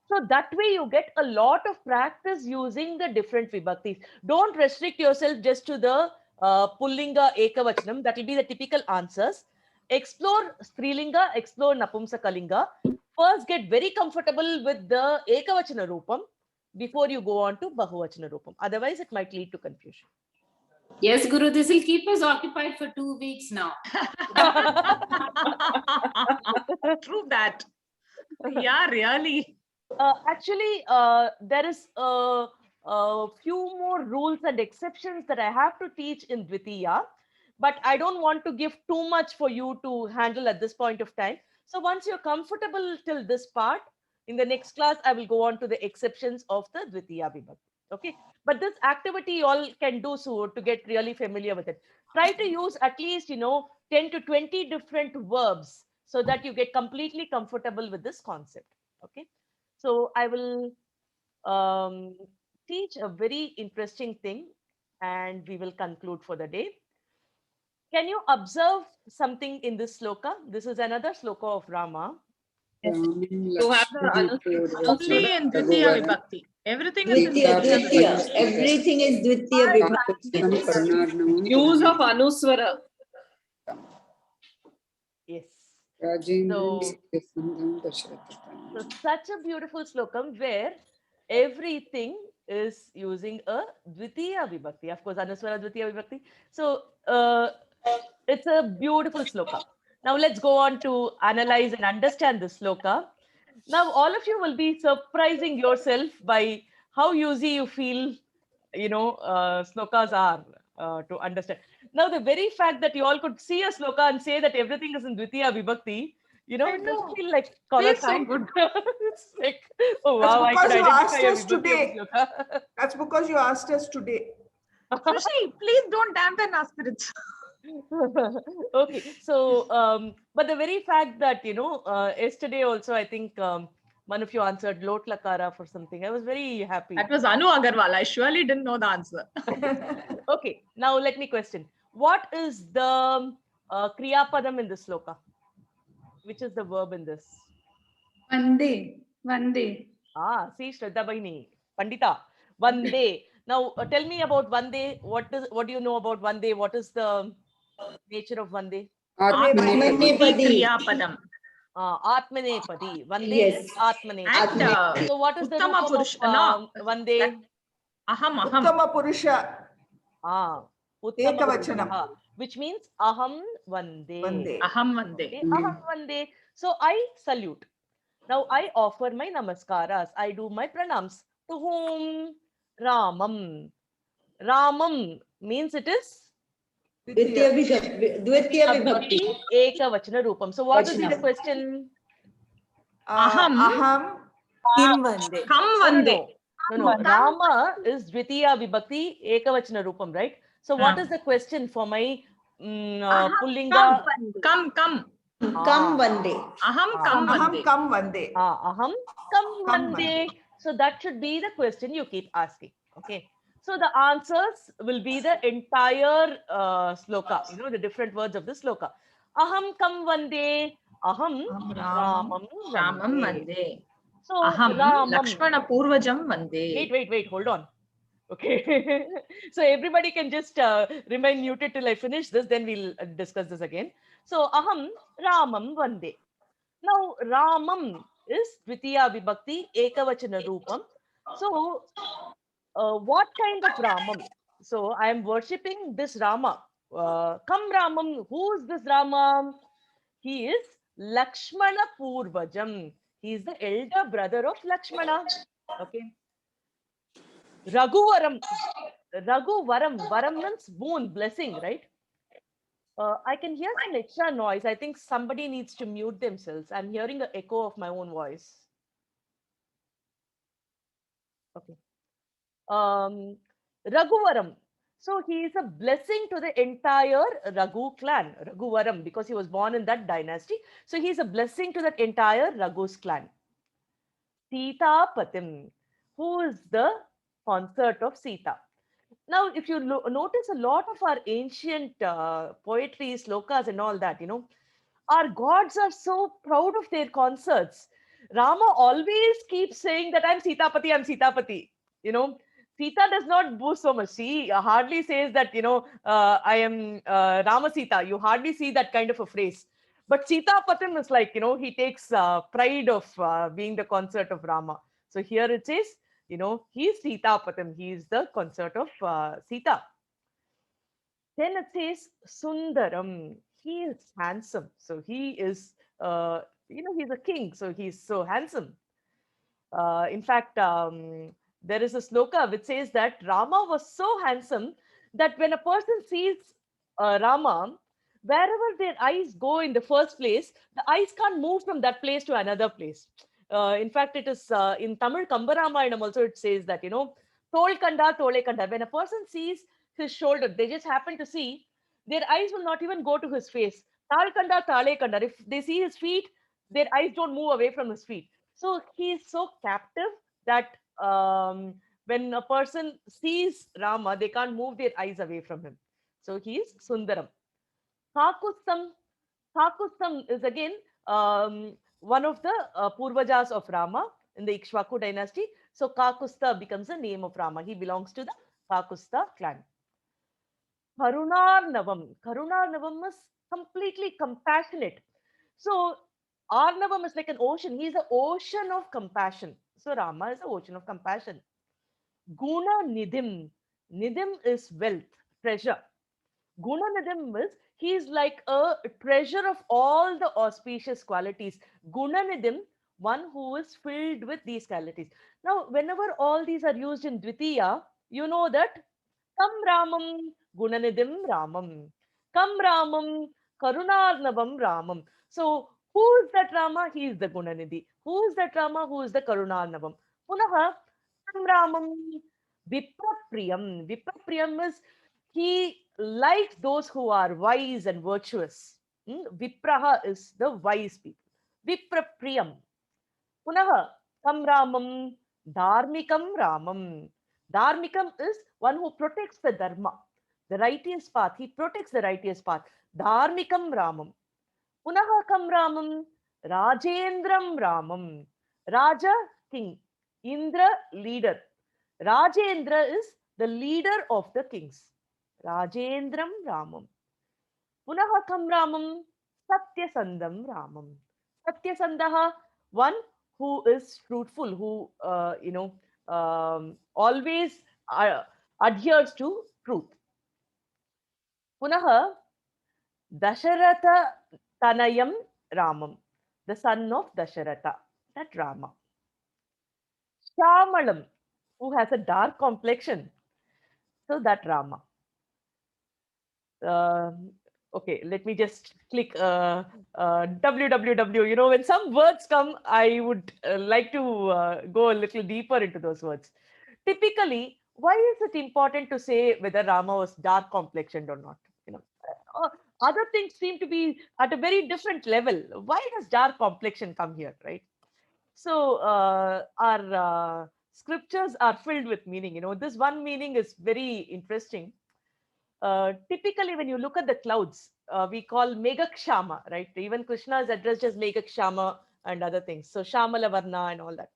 So that way you get a lot of practice using the different vibhaktis. Don't restrict yourself just to the Pullinga Ekavachanam. That will be the typical answers. Explore Strilinga, explore Napumsakalinga. First get very comfortable with the Ekavachana Rupam before you go on to Bahuvachana Rupam. Otherwise it might lead to confusion. Yes, Guru, this will keep us occupied for 2 weeks now. True that. Yeah, really. Actually, there is a few more rules and exceptions that I have to teach in Dvitiya, but I don't want to give too much for you to handle at this point of time. So once you're comfortable till this part, in the next class, I will go on to the exceptions of the Dvitiya Vibhakti. Okay, but this activity you all can do so to get really familiar with it. Try to use at least 10 to 20 different verbs so that you get completely comfortable with this concept. Okay, so I will teach a very interesting thing and we will conclude for the day. Can you observe something in this sloka? This is another sloka of Rama. You have the Only in Dvitiya Vibhakti. Everything is in द्वितीय everything is द्वितीय विभक्ति use of Anuswara. Yes. Rajendra So such a beautiful slokam where everything is using a Dvitiya Vibhakti. Of course, Anuswara Dvitiya Vibhakti. So it's a beautiful sloka. Now let's go on to analyze and understand this sloka. Now all of you will be surprising yourself by how easy you feel, slokas are to understand. Now the very fact that you all could see a sloka and say that everything is in Dvitiya Vibhakti, just feel like Feels so good. It's like, oh wow, I could That's because you asked identify a us Vibhakti today. of sloka. That's because you asked us today. Sushi, please don't dampen our spirits. Okay, so but the very fact that yesterday also I think one of you answered Lot Lakara for something, I was very happy. That was Anu Agarwal. I surely didn't know the answer. Okay, now let me question, what is the Kriya Padam in this sloka? Which is the verb in this? Vande. See, Shraddha Bahini, Pandita, Vande. Now tell me about Vande. What do you know about Vande? What is the nature of Vande? Atmanepadi Kriya Padam. Atmanepadi. Vande Yes. is Atmanepadi. And So what is the Uttama rupam Purusha, of Vande? Aham. Uttama Purusha. Uttama Ekavachanam. Purusha, which means Aham Vande. Vande. Aham Vande. Okay, Aham Vande. So I salute. Now I offer my namaskaras. I do my pranams. To whom? Ramam. Ramam means it is द्वितीय विभक्ति Ekavachana Rupam. So what will be the question? Aham. Kim Vande. Kam Vande. No. Rama is Dvitiya Vibhakti Ekavachana Rupam, right? So what is the question for my Pullinga? Kam. Kam Vande Aham Kam Aham Vande. kam Vande. Aham Kam Vande. So that should be the question you keep asking. Okay. So the answers will be the entire sloka, you know, the different words of the sloka. Aham kam vande, aham ramam Ramam vande. Vande. So Aham Ramam. Lakshmana Purvajam Vande. Wait, hold on. Okay. So everybody can just remain muted till I finish this, then we'll discuss this again. So aham Ramam Vande. Now Ramam is Dvitiya Vibhakti Ekavachana Rupam. So what kind of Ramam? So I am worshipping this Rama. Kam Ramam. Who is this Rama? He is Lakshmana Purvajam. He is the elder brother of Lakshmana. Okay. Raghuvaram. Raghuvaram. Varam means boon, blessing, right? I can hear some extra noise. I think somebody needs to mute themselves. I'm hearing an echo of my own voice. Okay. Raghuvaram. So he is a blessing to the entire Raghu clan, Raghuvaram, because he was born in that dynasty. So he is a blessing to that entire Raghu's clan. Sita Patim, who is the consort of Sita. Now, if you notice a lot of our ancient poetry, slokas and all that, you know, our gods are so proud of their consorts. Rama always keeps saying that I'm Sitapati, you know. Sita does not boast so much. She hardly says that, you know, I am Rama Sita. You hardly see that kind of a phrase. But Sitapatim is like, you know, he takes pride of being the consort of Rama. So here it says, you know, he is Sitapatim. He is the consort of Sita. Then it says Sundaram. He is handsome. So he is, you know, he's a king. So he's so handsome. In fact, there is a sloka which says that Rama was so handsome that when a person sees Rama, wherever their eyes go in the first place, the eyes can't move from that place to another place. In fact, it is in Tamil Kambaramayana also it says that, you know, Tol Kanda, Tole Kanda. When a person sees his shoulder, they just happen to see, their eyes will not even go to his face. Tal Kanda, Tale Kanda. If they see his feet, their eyes don't move away from his feet. So he is so captive that when a person sees Rama, they can't move their eyes away from him. So he is Sundaram. Kakustam. Kakustam is again one of the Purvajas of Rama in the Ikshvaku dynasty. So Kakusta becomes the name of Rama. He belongs to the Kakusta clan. Karunarnavam. Karunarnavam is completely compassionate. So Arnavam is like an ocean. He is an ocean of compassion. So Rama is an ocean of compassion. Guna Nidhim. Nidhim is wealth, treasure. Guna Nidhim is, he is like a treasure of all the auspicious qualities. Guna Nidhim, one who is filled with these qualities. Now, whenever all these are used in Dvitiya, you know that Kam Ramam, Gunanidhim Ramam. Kam Ramam, Karunarnavam Ramam. So, who is that Rama? He is the Gunanidhi. Who is that Rama? Who is the Karunarnavam? Punaha, Kam Ramam, Viprapriyam. Viprapriyam is, he likes those who are wise and virtuous. Vipraha is the wise people. Viprapriyam. Punaha, Kam Ramam, Dharmikam Ramam. Dharmikam is one who protects the dharma, the righteous path. He protects the righteous path. Dharmikam Ramam. Punaha Kam Ramam, Rajendram Ramam. Raja, king. Indra, leader. Rajendra is the leader of the kings. Rajendram Ramam. Punaha Kam Ramam, Satyasandam Ramam. Satyasandaha, one who is fruitful, who, always adheres to truth. Punaha, Dasharatha Tanayam Ramam, the son of Dasharatha, that Rama. Shamalam, who has a dark complexion, so that Rama. Okay, let me just click www. You know, when some words come, I would like to go a little deeper into those words. Typically, why is it important to say whether Rama was dark complexioned or not? You know, other things seem to be at a very different level. Why does dark complexion come here, right? So our scriptures are filled with meaning. This one meaning is very interesting. Typically, when you look at the clouds, we call Megakshama, right? Even Krishna is addressed as Megakshama and other things. So Shamala Varna and all that.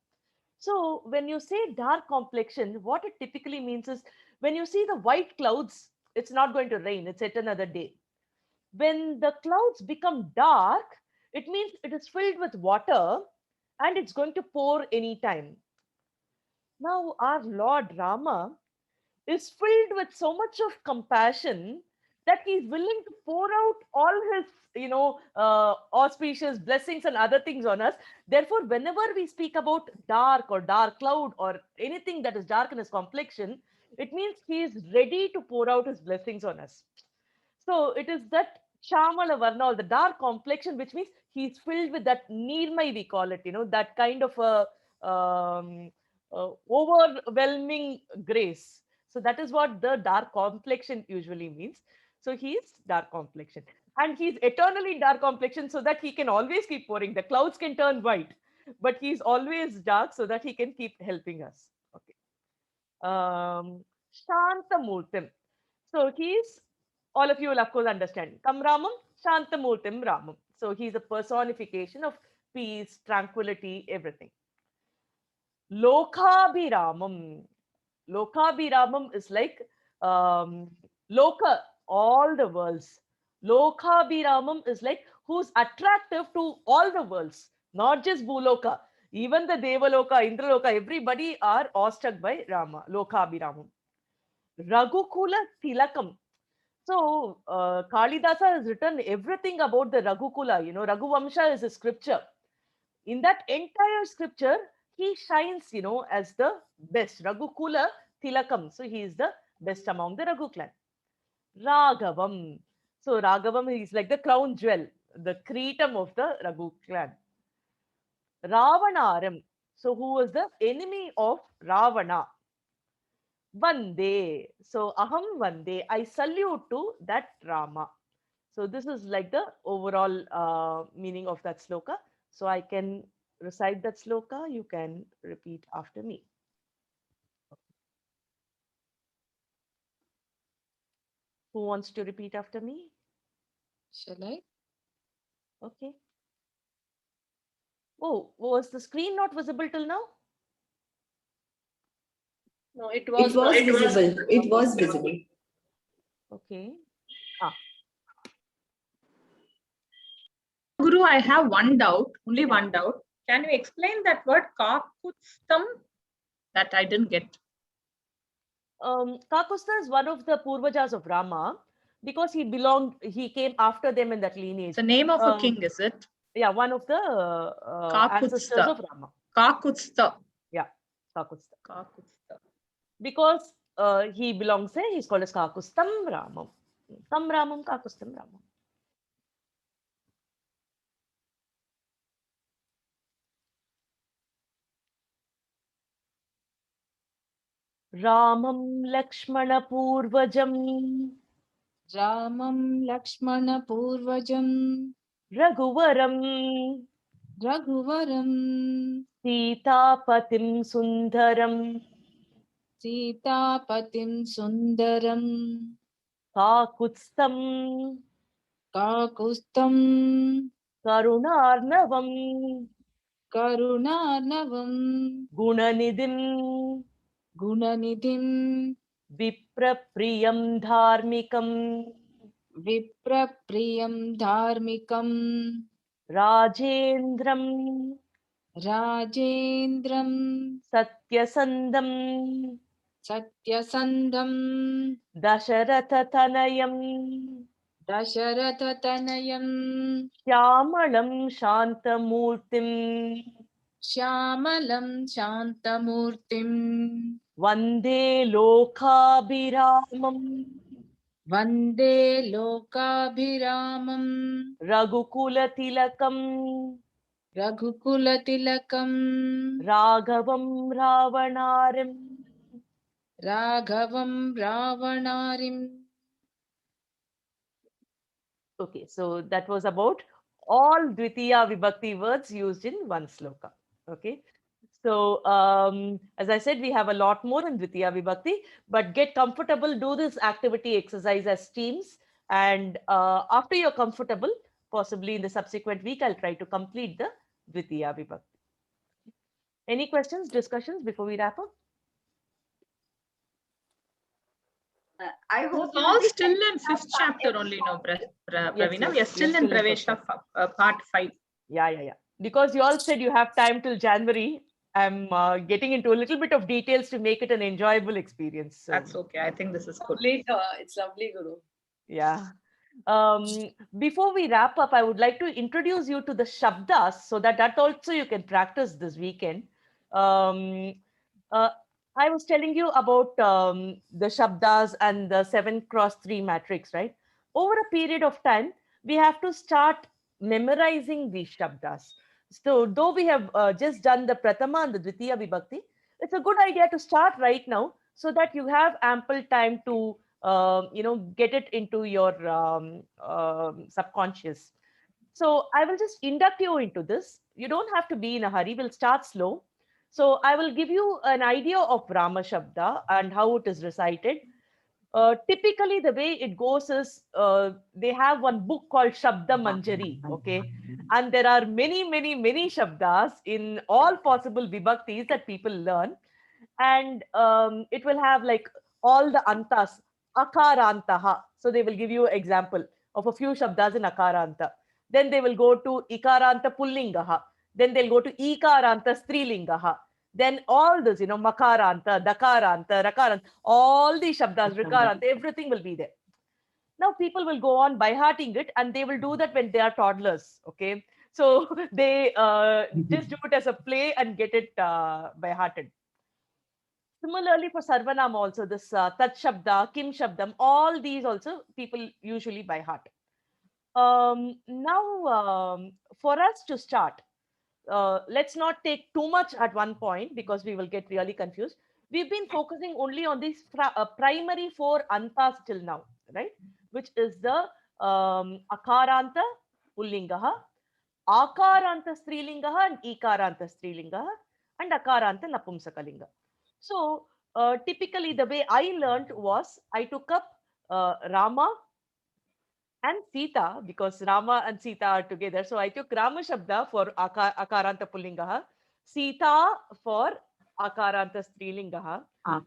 So when you say dark complexion, what it typically means is when you see the white clouds, it's not going to rain, it's yet another day. When the clouds become dark, it means it is filled with water and it's going to pour anytime. Now, our Lord Rama is filled with so much of compassion that he's willing to pour out all his auspicious blessings and other things on us. Therefore, whenever we speak about dark or dark cloud or anything that is dark in his complexion, it means he is ready to pour out his blessings on us. So it is that Shamala Varna, or the dark complexion, which means he's filled with that Nirmai, we call it, that kind of a overwhelming grace. So that is what the dark complexion usually means. So he is dark complexion. And he's eternally dark complexion so that he can always keep pouring. The clouds can turn white, but he's always dark so that he can keep helping us. Okay. Shantamurtim. So he's, all of you will of course understand. Tam Ramam, Shantamurtim Ramam. So he's a personification of peace, tranquility, everything. Lokabhiramam. Lokabhiramam is like Loka, all the worlds. Lokabhiramam is like who's attractive to all the worlds, not just Bhuloka. Even the Devaloka, Indraloka, everybody are awestruck by Rama. Lokabhiramam. Raghukula Tilakam. So Kalidasa has written everything about the Raghukula. Raghuvamsha is a scripture. In that entire scripture, he shines, as the best. Raghukula Tilakam. So he is the best among the Raghu clan. Raghavam. So Raghavam is like the crown jewel, the Kritam of the Raghu clan. Ravanaram. So who was the enemy of Ravana? Vande. So Aham Vande. I salute to that Rama. So this is like the overall meaning of that sloka. So I can recite that sloka. You can repeat after me. Who wants to repeat after me? Shall I? Okay. Oh, was the screen not visible till now? No, it It was was visible. It was visible. Okay. Guru, I have one doubt, only one doubt. Can you explain that word Kakutstam? That I didn't get. Kakusta is one of the Purvajas of Rama because he came after them in that lineage. The name of a king, is it? Yeah, one of the ancestors of Rama. Kakutsta. Yeah, Kakusta. Kakutsta. Because he belongs there, he's called as Kakustam Ramam. Tam Ramam, Kakustam Ramam. Ramam Lakshmana Purvajam. Ramam Lakshmana Purvajam. Raghuvaram. Raghuvaram. Sitapatim Sundaram. Sitapatim Sundaram. Kakutstam. Kakustam. Karunarnavam. Karunarnavam. Gunanidhim. Gunanidhim. Viprapriyam Dharmikam. Viprapriyam Dharmikam. Rajendram. Rajendram. Satyasandam. Satyasandam. Dasharatha Tanayam. Dasharatha Tanayam. Syamalam Shantamurtim. Syamalam Shantamurtim. Vande Lokabhiramam. Vande Lokabhiramam. Raghukula Tilakam. Raghukula Tilakam. Raghavam Ravanarim. Raghavam Ravanarim. Okay, so that was about all Dvitiya Vibhakti words used in one sloka. Okay, So as I said, we have a lot more in Dvitiya Vibhakti, but get comfortable, do this activity exercise as teams. And after you're comfortable, possibly in the subsequent week, I'll try to complete the Dvitiya Vibhakti. Any questions, discussions before we wrap up? I It's hope all still in fifth chapter only, no, Pravina. We are still in Pravesha part 5. Yeah. Because you all said you have time till January. I'm getting into a little bit of details to make it an enjoyable experience. So. That's okay. I think this is good. It's lovely, Guru. Yeah. Before we wrap up, I would like to introduce you to the Shabdas so that also you can practice this weekend. I was telling you about the Shabdas and the 7x3 matrix, right? Over a period of time, we have to start memorizing these Shabdas. So though we have just done the Pratama and the Dvitiya Vibhakti, it's a good idea to start right now so that you have ample time to get it into your subconscious. So I will just induct you into this. You don't have to be in a hurry. We'll start slow. So I will give you an idea of Rama Shabda and how it is recited. Typically, the way it goes is they have one book called Shabda Manjari, okay? And there are many Shabdas in all possible vibhaktis that people learn. And it will have like all the antas, akarantaha. So they will give you example of a few shabdas in akaranta. Then they will go to ikaranta pullingaha. Then they'll go to ikaranta strilingaha. Then all this, makaranta, dakaranta, rakaranta, all these shabdas, rikaranta, everything will be there. Now people will go on by hearting it, and they will do that when they are toddlers. Okay, so they just do it as a play and get it by hearted. Similarly, for Sarvanam also, this Tat Shabda, Kim Shabdam, all these also people usually by heart. Now, for us to start, let's not take too much at one point because we will get really confused. We've been focusing only on these primary 4 antas till now, right? Which is the Akaranta Pullingaha, Akaranta Strilingaha, and Ikaranta Strilingaha, and Akaranta Napumsakalinga. So typically the way I learned was I took up Rama and Sita because Rama and Sita are together. So I took Rama Shabda for Akaranta Pullingaha, Sita for Akaranta Strilingaha.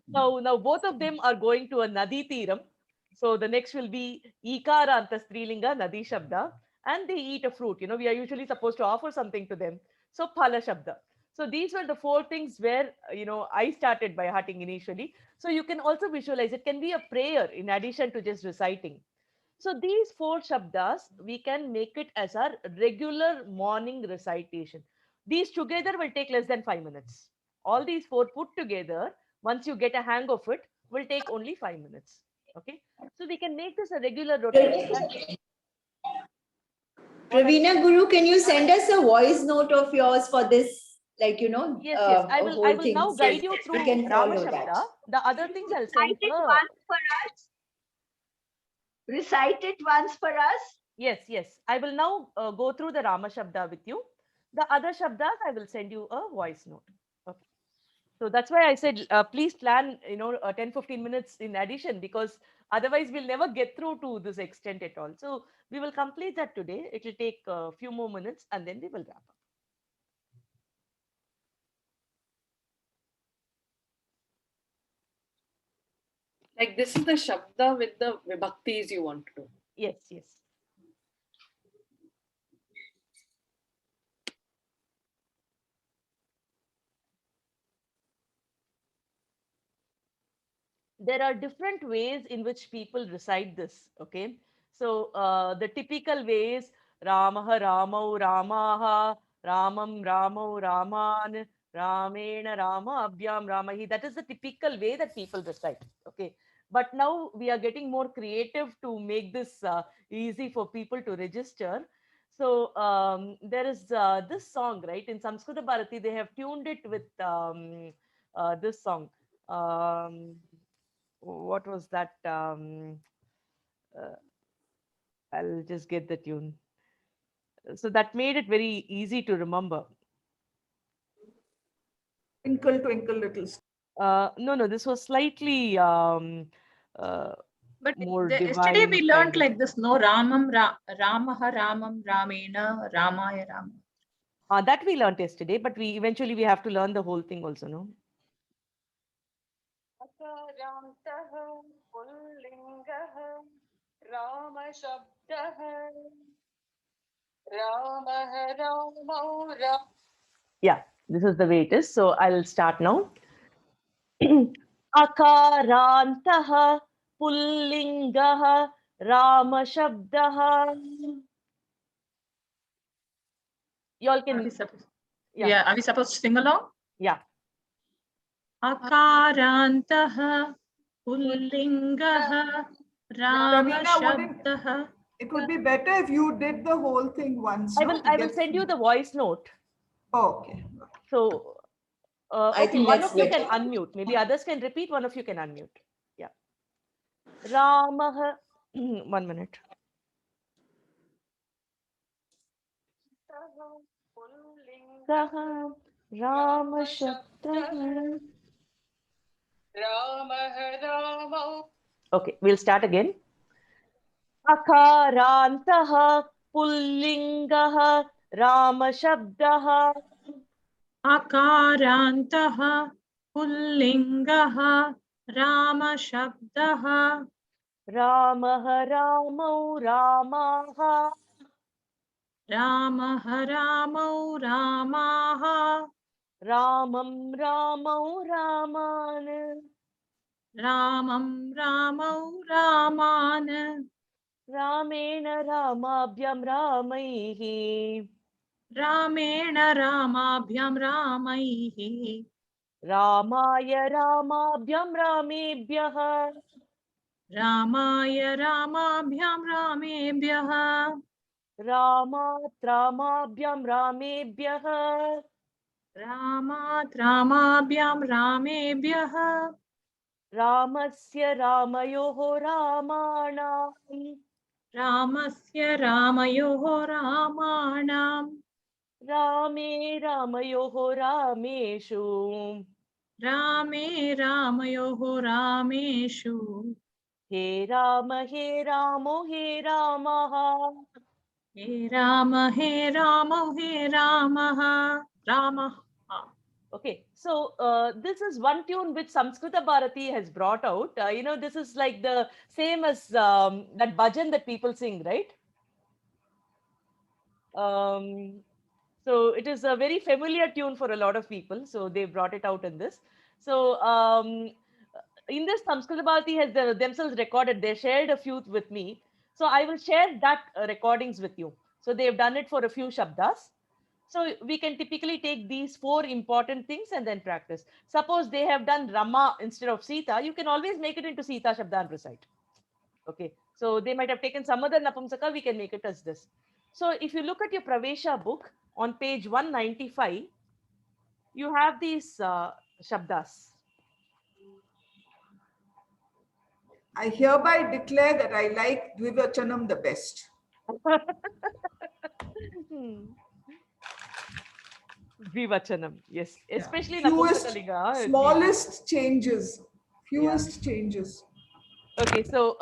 Now both of them are going to a Nadi Tiram. So the next will be Ikaranta Strilinga, Nadi Shabda, and they eat a fruit. We are usually supposed to offer something to them. So Phala Shabda. So these were the 4 things where, I started by hearting initially. So you can also visualize it can be a prayer in addition to just reciting. So these 4 shabdas, we can make it as our regular morning recitation. These together will take less than 5 minutes. All these 4 put together, once you get a hang of it, will take only 5 minutes. Okay. So we can make this a regular rotation. Pravina Guru, can you send us a voice note of yours for this? Yes. I will now guide you through Rama Shabda. The other things I'll send Recite it once for us. Recite it once for us. Yes. I will now go through the Rama Shabda with you. The other Shabdas, I will send you a voice note. Okay. So that's why I said, please plan, 10-15 minutes in addition, because otherwise we'll never get through to this extent at all. So we will complete that today. It will take a few more minutes and then we will wrap up. Like this is the Shabda with the Vibhaktis you want to do. Yes. There are different ways in which people recite this. Okay. So the typical ways, Ramaha Ramau Ramaha, Ramam Ramau Raman, Ramena Rama Abhyam Ramahi. That is the typical way that people recite. Okay. But now we are getting more creative to make this easy for people to register. So there is this song, right? In Samskrita Bharati, they have tuned it with this song. What was that? I'll just get the tune. So that made it very easy to remember. Twinkle, twinkle, little star. No, this was slightly But more yesterday we divine learned kind of- like this, no? Ramaha Ramam Ramena Ramaya Ram. that we learned yesterday, but we eventually we have to learn the whole thing also, no? Yeah, this is the way it is. So I'll start now. Akarantaha pullingaha Rama Shabdaha. Y'all can. Yeah, are we supposed to sing along? Yeah. Akarantaha pullingaha Rama Ravina, wouldn't Shabdaha. it would be better if you did the whole thing once? I no, will. to I will get send you feel. the voice note. Oh, okay. So, I okay, think one that's of you can better. unmute. Maybe others can repeat. One of you can unmute. Yeah. Ramah. 1 minute. Rama Shabdaha. Okay, we'll start again. Akarantaha pullingaha Rama Shabdaha. Akarantaha pullingaha Rama Shabdaha. Ramah Ramau Ramaha. Ramaha Ramau Ramaha. Ramam Ramau Raman. Ramam Ramau Raman. Ramena Ramabhyam Ramaihi. Ramena Ramabhyam Ramaihi. Ramaya Ramabhyam Ramebhyah. Ramaya Ramabhyam Ramebhyah. Ramat Ramabhyam Ramebhyah. Ramat Ramabhyam Ramebhyah. Ramasya Ramayoho Ramanam. Ramasya Ramayoho Ramanam. Rame Ramayoho Rameshu. Rame Ramayoho Rameshu. He Rama He Ramo He Ramaha. He Rama He Rama He Ramaha. Rama. Okay, so this is one tune which Samskrita Bharati has brought out. This is like the same as that bhajan that people sing, right? So it is a very familiar tune for a lot of people. So they brought it out in this. So in this, Samskrita Bharati has themselves recorded. They shared a few with me. So I will share that recordings with you. So they've done it for a few shabdas. So we can typically take these 4 important things and then practice. Suppose they have done Rama instead of Sita, you can always make it into Sita Shabda and recite. Okay, so they might have taken some other Napumsaka, we can make it as this. So if you look at your Pravesha book on page 195, you have these Shabdas. I hereby declare that I like Dvivachanam the best. Dvivachanam, yes, especially Fewest, Napumsakalinga. smallest changes, fewest changes. Okay, so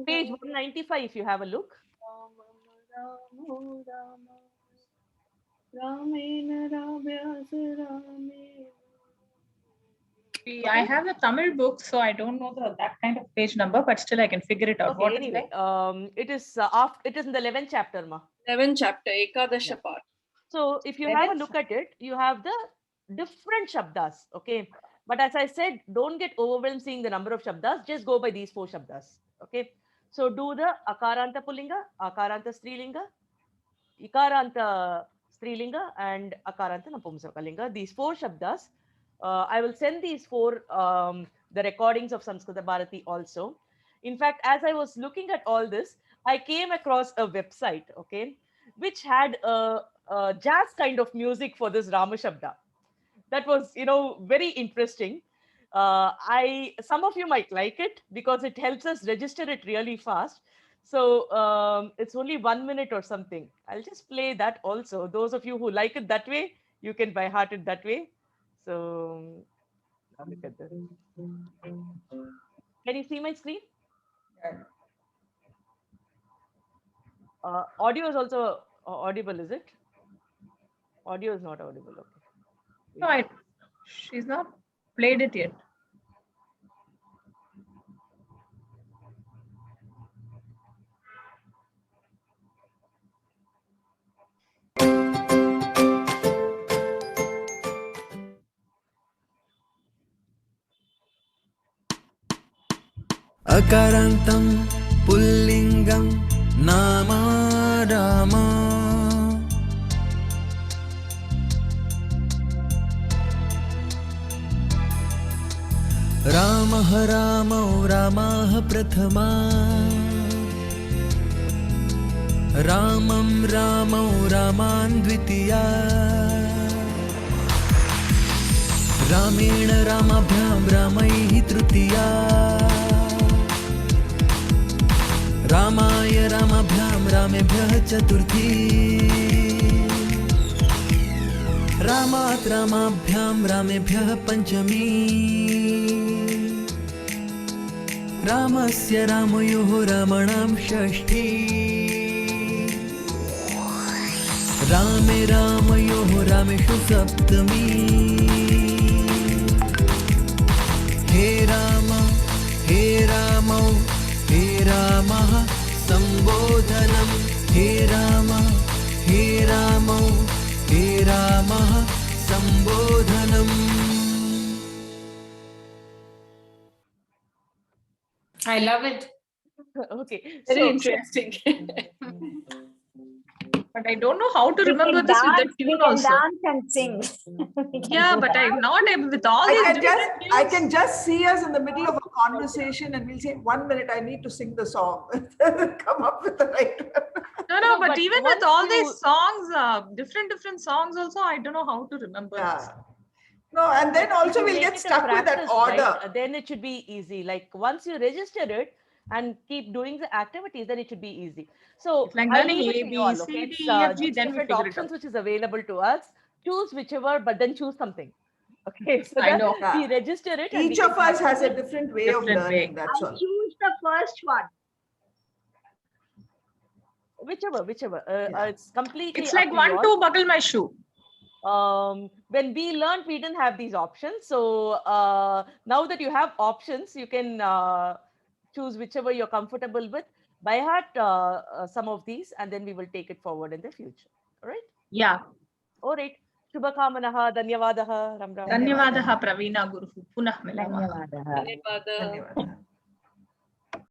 page 195, if you have a look. I have the Tamil book, so I don't know that kind of page number, but still I can figure it out. Okay, What anyway, is it is it is in the 11th chapter, ma. 11th chapter, Ekadasha part. So if you have a look at it, you have the different shabdas, okay? But as I said, don't get overwhelmed seeing the number of shabdas, just go by these 4 shabdas, okay? So do the Akaranta Pullinga, Akaranta Strilinga, Ikaranta Strilinga, and Akaranta Napumsakalinga, these 4 shabdas. I will send these 4, the recordings of Samskrita Bharati also. In fact, as I was looking at all this, I came across a website, okay, which had a jazz kind of music for this Rama Shabda. That was, very interesting. Some of you might like it because it helps us register it really fast. So it's only 1 minute or something. I'll just play that also. Those of you who like it that way, you can by heart it that way. So look at this. Can you see my screen? Audio is also audible, is it? Audio is not audible. Okay. No, she's not played it yet. अकारान्तं पुल्लिङ्गं नाम राम रामः रामौ रामाः प्रथमा रामं रामौ रामान् द्वितीया रामेण रामाभ्यां रामैः तृतीया रामाय रामाभ्यां रामेभ्यः चतुर्थी रामात् रामाभ्यां रामेभ्यः पञ्चमी रामस्य रामयोः रामाणां षष्ठी रामे रामयोः रामेषु सप्तमी हे रामौ हे रामः सम्बोधनं हे रामौ हे रामः सम्बोधनम् I love it. Okay. Very So, interesting. But I don't know how to remember this with the tune also. dance and sing. Yeah, but I'm not able with all these different I tunes. can just see us in the middle of a conversation and we'll say, 1 minute, I need to sing the song. Come up with the right one. No, but but even with once all you- these songs, different songs also, I don't know how to remember this. Yeah. No, and then also if you we'll make get it a stuck with that practice, right, order. then it should be easy. Like once you register it and keep doing the activities, then it should be easy. So It's like I'll learning leave it A, to B, you all, C, okay? D, It's, E, F, G, these then we different figure it options out. which is available to us. Choose whichever, but then choose something. Okay, so I that know. we register it. and we Each can of us practice has a it. different way of Different way. learning, that's all. Choose the first one. Whichever. It's completely. It's up like to 1, you all. 2, buckle my shoe. When we learned, we didn't have these options. So now that you have options, you can choose whichever you're comfortable with. By heart, some of these, and then we will take it forward in the future. All right. Yeah. All right. Shubhakamanaha, Dhanyavadaha, Ram Ram. Dhanyavadaha Pravina Guruhu. Punah milaमः. Dhanyavada. Dhanyavada.